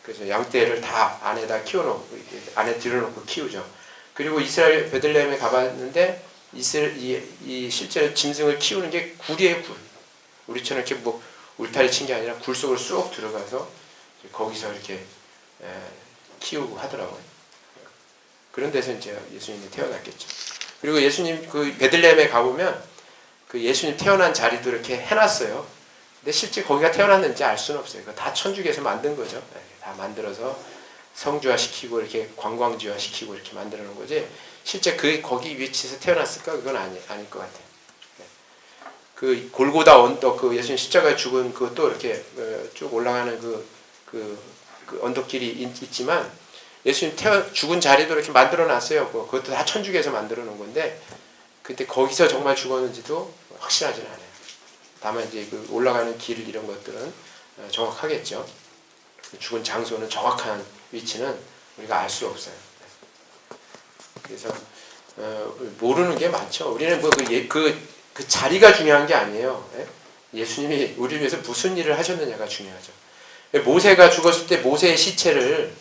그래서 양떼를 다 안에다 키워놓고 안에 들여놓고 키우죠. 그리고 이스라엘 베들레헴에 가봤는데 이 실제로 짐승을 키우는 게 굴이에요, 굴. 우리처럼 이렇게 뭐 울타리 친 게 아니라 굴 속으로 쑥 들어가서 거기서 이렇게 키우고 하더라고요. 그런 데서 이제 예수님이 태어났겠죠. 그리고 예수님 그 베들레헴에 가보면 그 예수님 태어난 자리도 이렇게 해놨어요. 근데 실제 거기가 태어났는지 알 수는 없어요. 그거 다 천주교에서 만든 거죠. 다 만들어서 성주화 시키고 이렇게 관광지화 시키고 이렇게 만들어 놓은 거지. 실제 거기 위치에서 태어났을까? 그건 아닐 것 같아요. 그 골고다 언덕, 그 예수님 십자가에 죽은 그것도 이렇게 쭉 올라가는 그 언덕길이 있지만 예수님 죽은 자리도 이렇게 만들어 놨어요. 그것도 다 천주교에서 만들어 놓은 건데 그때 거기서 정말 죽었는지도 확실하지는 않아요. 다만 이제 그 올라가는 길 이런 것들은 정확하겠죠. 죽은 장소는 정확한 위치는 우리가 알 수 없어요. 그래서 모르는 게 많죠. 우리는 뭐 그 자리가 중요한 게 아니에요. 예수님이 우리를 위해서 무슨 일을 하셨느냐가 중요하죠. 모세가 죽었을 때 모세의 시체를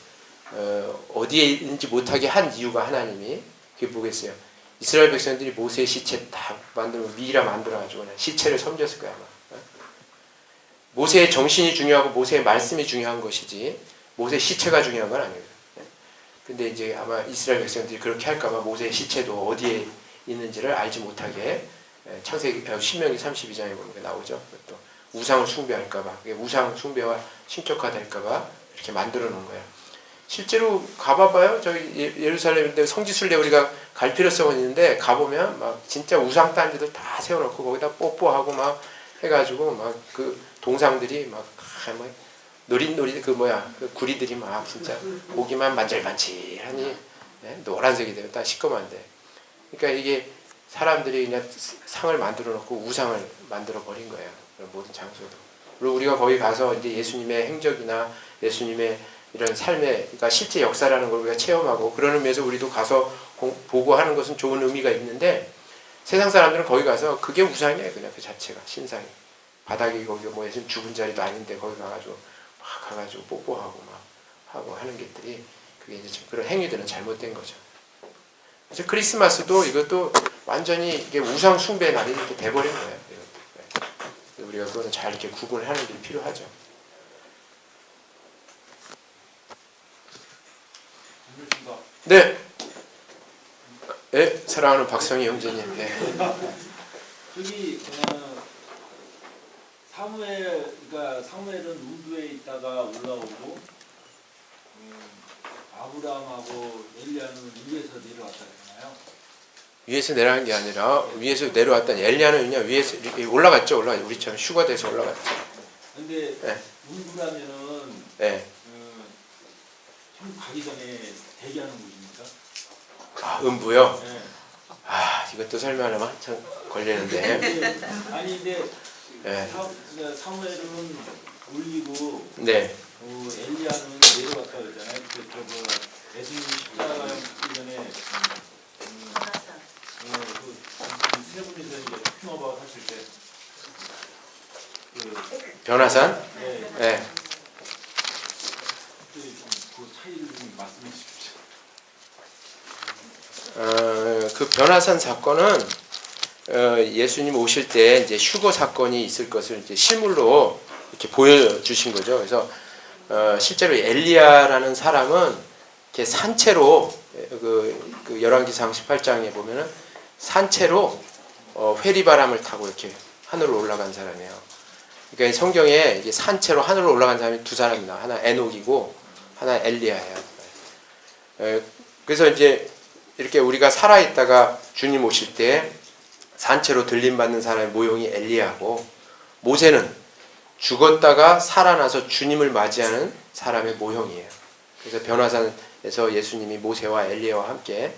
어디에 있는지 못하게 한 이유가 하나님이 그게 뭐겠어요? 이스라엘 백성들이 모세의 시체 다 만들고 미이라 만들어가지고 그냥 시체를 섬겼을 거야 아마. 모세의 정신이 중요하고 모세의 말씀이 중요한 것이지 모세의 시체가 중요한 건 아니에요. 근데 이제 아마 이스라엘 백성들이 그렇게 할까봐 모세의 시체도 어디에 있는지를 알지 못하게 창세기 신명기 32장에 보면 나오죠. 또 우상을 숭배할까봐, 우상 숭배와 신격화될까봐 이렇게 만들어 놓은 거예요. 실제로 가봐봐요. 저기 예루살렘인데 성지순례 우리가 갈 필요성은 있는데 가보면 막 진짜 우상 단지들 다 세워놓고 거기다 뽀뽀하고 막 해가지고 막 그 동상들이 막 노릿노릿 그 구리들이 막 진짜 보기만 만질만질하니 노란색이 되면 다 시꺼먼데. 그러니까 이게 사람들이 그냥 상을 만들어 놓고 우상을 만들어 버린 거예요. 모든 장소도. 그리고 우리가 거기 가서 이제 예수님의 행적이나 예수님의 이런 삶의, 그러니까 실제 역사라는 걸 우리가 체험하고 그러는 의미에서 우리도 가서 보고 하는 것은 좋은 의미가 있는데, 세상 사람들은 거기 가서 그게 우상이에요. 그냥 그 자체가 신상이. 바닥이 거기 뭐 예수님 죽은 자리도 아닌데 거기 가가지고 막 가가지고 뽀뽀하고 막 하고 하는 것들이, 그게 이제 그런 행위들은 잘못된 거죠. 그래서 크리스마스도 이것도 완전히 이게 우상 숭배 날이 이렇게 돼버린 거예요. 우리가 그거는 잘 이렇게 구분을 하는 게 필요하죠. 네. 네, 사랑하는 박성희 형제님. 네. 저기 그러니까 사무엘은 우두에 있다가 올라오고 아브라함하고 엘리야는 위에서 내려왔다 그러나요? 위에서 내려간 게 아니라 위에서 내려왔다니, 엘리야는 그냥 위에서 올라갔죠. 우리처럼 휴가돼서 올라갔죠. 근데 네. 우두라면은 네. 형 가기 전에 대기하는 곳입니까? 아, 음부요? 네. 아, 이것도 설명하려면 한참 걸리는데. 아니 근데 네. 사무엘은 올리고 네. 엘리야는 내려왔다 그러잖아요. 예수님 십자가 전에 세 분이서 이제 핑어박 하실 때 변화산? 네. 네. 그 차이를 좀 말씀해 주십시오. 그 변화산 사건은 예수님 오실 때 이제 휴거 사건이 있을 것을 이제 실물로 이렇게 보여주신 거죠. 그래서 실제로 엘리야라는 사람은 이렇게 산채로 그 열왕기상 18장에 보면은 산채로 회리바람을 타고 이렇게 하늘로 올라간 사람이에요. 그러니까 성경에 이게 산채로 하늘로 올라간 사람이 두 사람이나, 하나 에녹이고 하나 엘리야예요. 그래서 이제 이렇게 우리가 살아있다가 주님 오실 때 산채로 들림받는 사람의 모형이 엘리야고, 모세는 죽었다가 살아나서 주님을 맞이하는 사람의 모형이에요. 그래서 변화산에서 예수님이 모세와 엘리야와 함께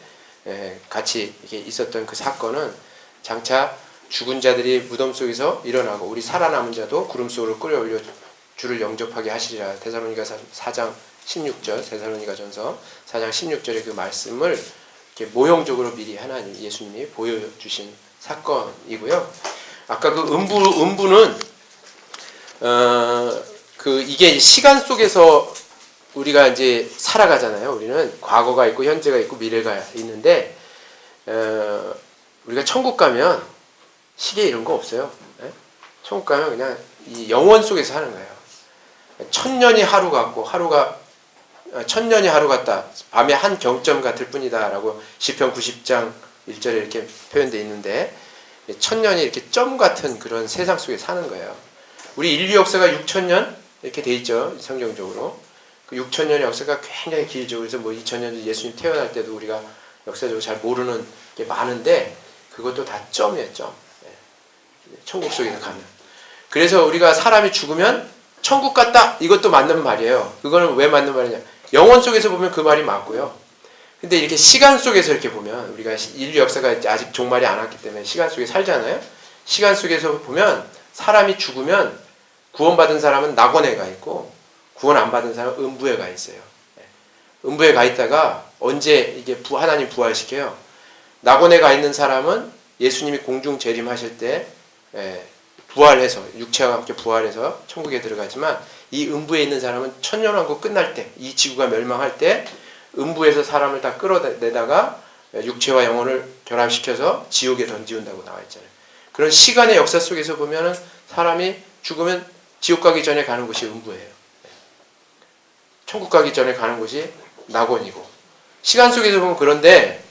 같이 이렇게 있었던 그 사건은 장차 죽은 자들이 무덤 속에서 일어나고 우리 살아남은 자도 구름 속으로 끌어올려 주를 영접하게 하시리라. 데살로니가서 4장 16절, 데살로니가전서 4장 16절의 그 말씀을 이렇게 모형적으로 미리 하나님 예수님이 보여주신 사건이고요. 아까 그 음부는 이게 시간 속에서 우리가 이제 살아가잖아요. 우리는 과거가 있고 현재가 있고 미래가 있는데, 우리가 천국 가면 시계 이런 거 없어요. 네? 천국 가면 그냥 이 영원 속에서 사는 거예요. 천년이 하루 같고 천년이 하루 같다. 밤에 한 경점 같을 뿐이다라고 시편 90장 1절에 이렇게 표현되어 있는데, 천년이 이렇게 점 같은 그런 세상 속에 사는 거예요. 우리 인류 역사가 6천년 이렇게 돼 있죠. 성경적으로. 그 6천년의 역사가 굉장히 길죠. 그래서 뭐 2000년 예수님 태어날 때도 우리가 역사적으로 잘 모르는 게 많은데, 그것도 다 점이에요. 점. 천국 속에서 가면. 그래서 우리가 사람이 죽으면 천국 갔다, 이것도 맞는 말이에요. 그거는 왜 맞는 말이냐, 영혼 속에서 보면 그 말이 맞고요. 근데 이렇게 시간 속에서 이렇게 보면, 우리가 인류 역사가 아직 종말이 안 왔기 때문에 시간 속에 살잖아요. 시간 속에서 보면 사람이 죽으면 구원받은 사람은 낙원에 가 있고 구원 안 받은 사람은 음부에 가 있어요. 음부에 가 있다가 언제 이게 하나님 부활시켜요. 낙원에 가 있는 사람은 예수님이 공중 재림하실 때 부활해서, 육체와 함께 부활해서 천국에 들어가지만, 이 음부에 있는 사람은 천년왕국 끝날 때, 이 지구가 멸망할 때 음부에서 사람을 다 끌어내다가 육체와 영혼을 결합시켜서 지옥에 던지운다고 나와 있잖아요. 그런 시간의 역사 속에서 보면은 사람이 죽으면 지옥 가기 전에 가는 곳이 음부예요. 천국 가기 전에 가는 곳이 낙원이고, 시간 속에서 보면 그런데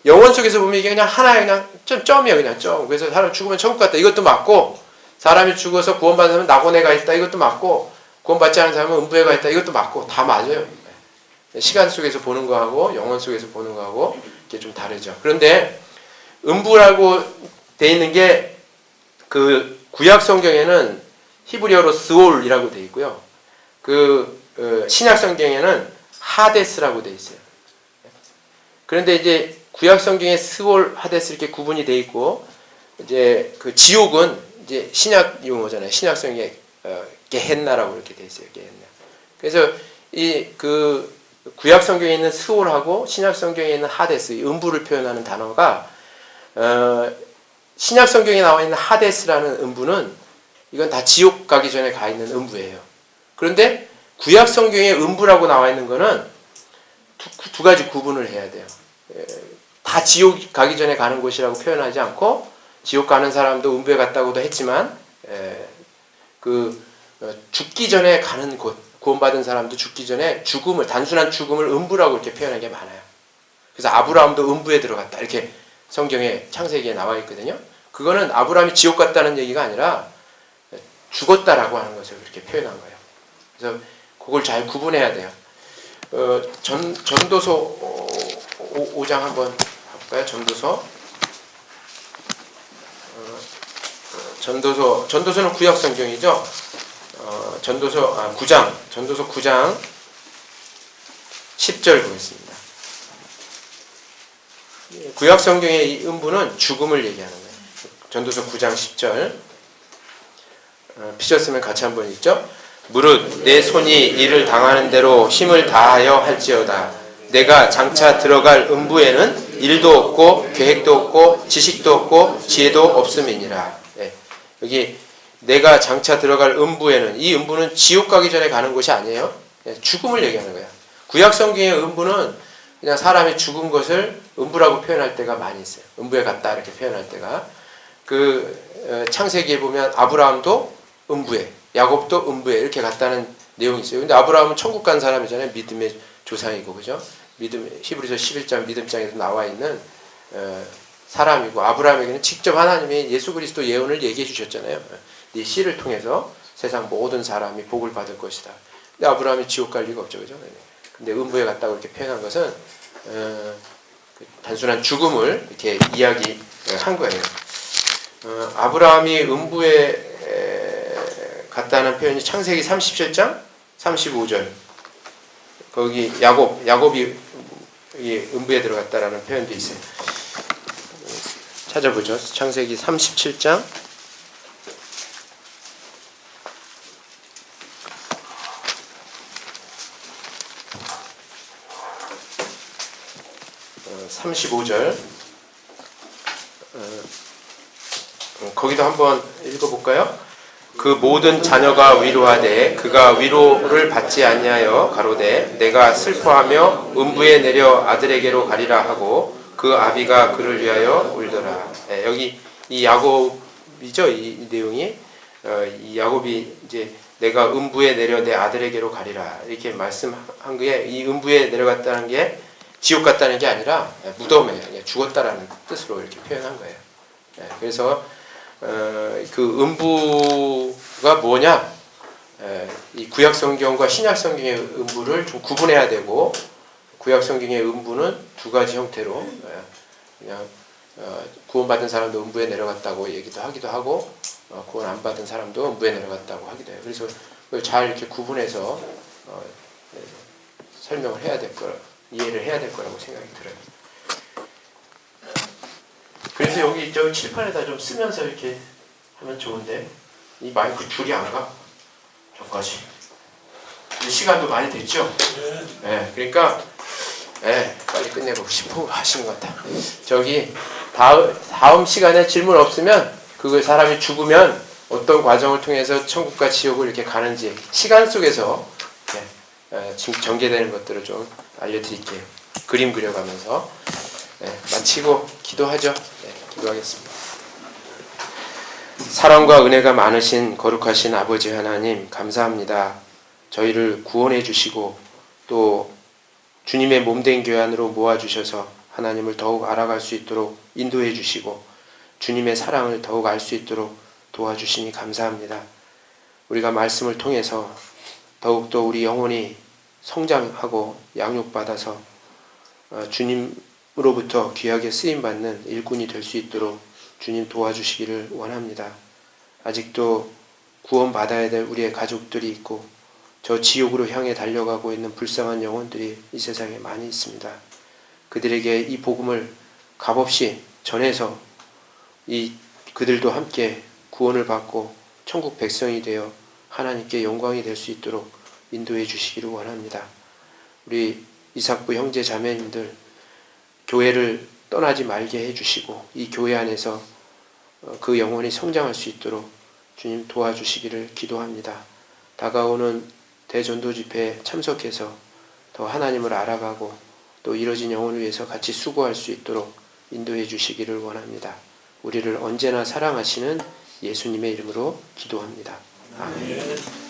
영혼 속에서 보면 이게 그냥 하나의 그냥 점이야, 그냥 점. 그래서 사람 죽으면 천국 갔다. 이것도 맞고, 사람이 죽어서 구원받는 사람은 낙원에 가 있다. 이것도 맞고, 구원받지 않은 사람은 음부에 가 있다. 이것도 맞고, 다 맞아요. 시간 속에서 보는 거하고, 영혼 속에서 보는 거하고, 이게 좀 다르죠. 그런데, 음부라고 돼 있는 게, 그, 구약 성경에는 히브리어로 스올이라고 돼 있고요. 신약 성경에는 하데스라고 돼 있어요. 그런데 이제 구약 성경에 스올, 하데스 이렇게 구분이 돼 있고, 이제 그 지옥은 이제 신약 용어잖아요. 신약 성경에 게헨나라고 이렇게 돼 있어요. 게헨나. 그래서 이 그 구약 성경에 있는 스올하고 신약 성경에 있는 하데스, 음부를 표현하는 단어가 신약 성경에 나와 있는 하데스라는 음부는 이건 다 지옥 가기 전에 가 있는 음부예요. 그런데 구약 성경에 음부라고 나와 있는 거는 두 가지 구분을 해야 돼요. 다 지옥 가기 전에 가는 곳이라고 표현하지 않고 지옥 가는 사람도 음부에 갔다고도 했지만 죽기 전에 가는 곳, 구원받은 사람도 죽기 전에 죽음을, 단순한 죽음을 음부라고 이렇게 표현하는 게 많아요. 그래서 아브라함도 음부에 들어갔다 이렇게 성경에 창세기에 나와 있거든요. 그거는 아브라함이 지옥 갔다는 얘기가 아니라 죽었다라고 하는 것을 그렇게 표현한 거예요. 그래서 그걸 잘 구분해야 돼요. 전도서 5장 한번 볼까요? 전도서는 구약 성경이죠. 전도서 9장 10절 보겠습니다. 구약 성경의 이 음부는 죽음을 얘기하는 거예요. 전도서 9장 10절. 피셨으면 같이 한번 읽죠. 무릇 내 손이 이를 당하는 대로 힘을 다하여 할지어다. 내가 장차 들어갈 음부에는 일도 없고 계획도 없고 지식도 없고 지혜도 없음이니라. 네. 여기 내가 장차 들어갈 음부에는, 이 음부는 지옥 가기 전에 가는 곳이 아니에요. 네. 죽음을 얘기하는 거야. 구약 성경의 음부는 그냥 사람이 죽은 것을 음부라고 표현할 때가 많이 있어요. 음부에 갔다 이렇게 표현할 때가. 창세기에 보면 아브라함도 음부에, 야곱도 음부에 이렇게 갔다는 내용이 있어요. 근데 아브라함은 천국 간 사람이잖아요. 믿음의 조상이고, 그죠? 히브리서 11장 믿음장에도 나와 있는 사람이고, 아브라함에게는 직접 하나님이 예수 그리스도 예언을 얘기해 주셨잖아요. 네 씨를 통해서 세상 모든 사람이 복을 받을 것이다. 근데 아브라함이 지옥 갈 리가 없죠, 그죠? 근데 음부에 갔다고 이렇게 표현한 것은 단순한 죽음을 이렇게 이야기한 거예요. 아브라함이 음부에 갔다는 표현이 창세기 37장 35절. 거기 야곱이 음부에 들어갔다라는 표현도 있어요. 찾아보죠. 창세기 37장 35절. 거기도 한번 읽어볼까요? 그 모든 자녀가 위로하되 그가 위로를 받지 아니하여 가로되 내가 슬퍼하며 음부에 내려 아들에게로 가리라 하고 그 아비가 그를 위하여 울더라. 네, 여기 이 야곱이죠. 이 내용이 이 야곱이 이제 내가 음부에 내려 내 아들에게로 가리라 이렇게 말씀한 게, 이 음부에 내려갔다는 게 지옥 갔다는 게 아니라 무덤에 죽었다라는 뜻으로 이렇게 표현한 거예요. 네, 그래서 그 음부가 뭐냐? 이 구약 성경과 신약 성경의 음부를 좀 구분해야 되고, 구약 성경의 음부는 두 가지 형태로 그냥 구원받은 사람도 음부에 내려갔다고 얘기도 하기도 하고, 구원 안 받은 사람도 음부에 내려갔다고 하기도 해요. 그래서 그걸 잘 이렇게 구분해서 설명을 해야 될 거라, 이해를 해야 될 거라고 생각이 들어요. 그래서 여기 저 칠판에다 좀 쓰면서 이렇게 하면 좋은데, 이 마이크 줄이 안 가. 저까지. 시간도 많이 됐죠? 네. 그러니까 빨리 끝내고 싶어 하시는 것 같아. 저기 다음 시간에 질문 없으면, 그걸 사람이 죽으면 어떤 과정을 통해서 천국과 지옥을 이렇게 가는지 시간 속에서 전개되는 것들을 좀 알려드릴게요. 그림 그려가면서. 마치고 기도하죠. 기도하겠습니다. 사랑과 은혜가 많으신 거룩하신 아버지 하나님, 감사합니다. 저희를 구원해 주시고 또 주님의 몸된 교회 안으로 모아주셔서 하나님을 더욱 알아갈 수 있도록 인도해 주시고 주님의 사랑을 더욱 알 수 있도록 도와주시니 감사합니다. 우리가 말씀을 통해서 더욱더 우리 영혼이 성장하고 양육받아서 주님으로부터 귀하게 쓰임받는 일꾼이 될 수 있도록 주님 도와주시기를 원합니다. 아직도 구원받아야 될 우리의 가족들이 있고 저 지옥으로 향해 달려가고 있는 불쌍한 영혼들이 이 세상에 많이 있습니다. 그들에게 이 복음을 값없이 전해서 그들도 함께 구원을 받고 천국 백성이 되어 하나님께 영광이 될 수 있도록 인도해 주시기를 원합니다. 우리 이삭부 형제 자매님들 교회를 떠나지 말게 해주시고 이 교회 안에서 그 영혼이 성장할 수 있도록 주님 도와주시기를 기도합니다. 다가오는 대전도 집회에 참석해서 더 하나님을 알아가고 또 이뤄진 영혼을 위해서 같이 수고할 수 있도록 인도해 주시기를 원합니다. 우리를 언제나 사랑하시는 예수님의 이름으로 기도합니다. 아멘.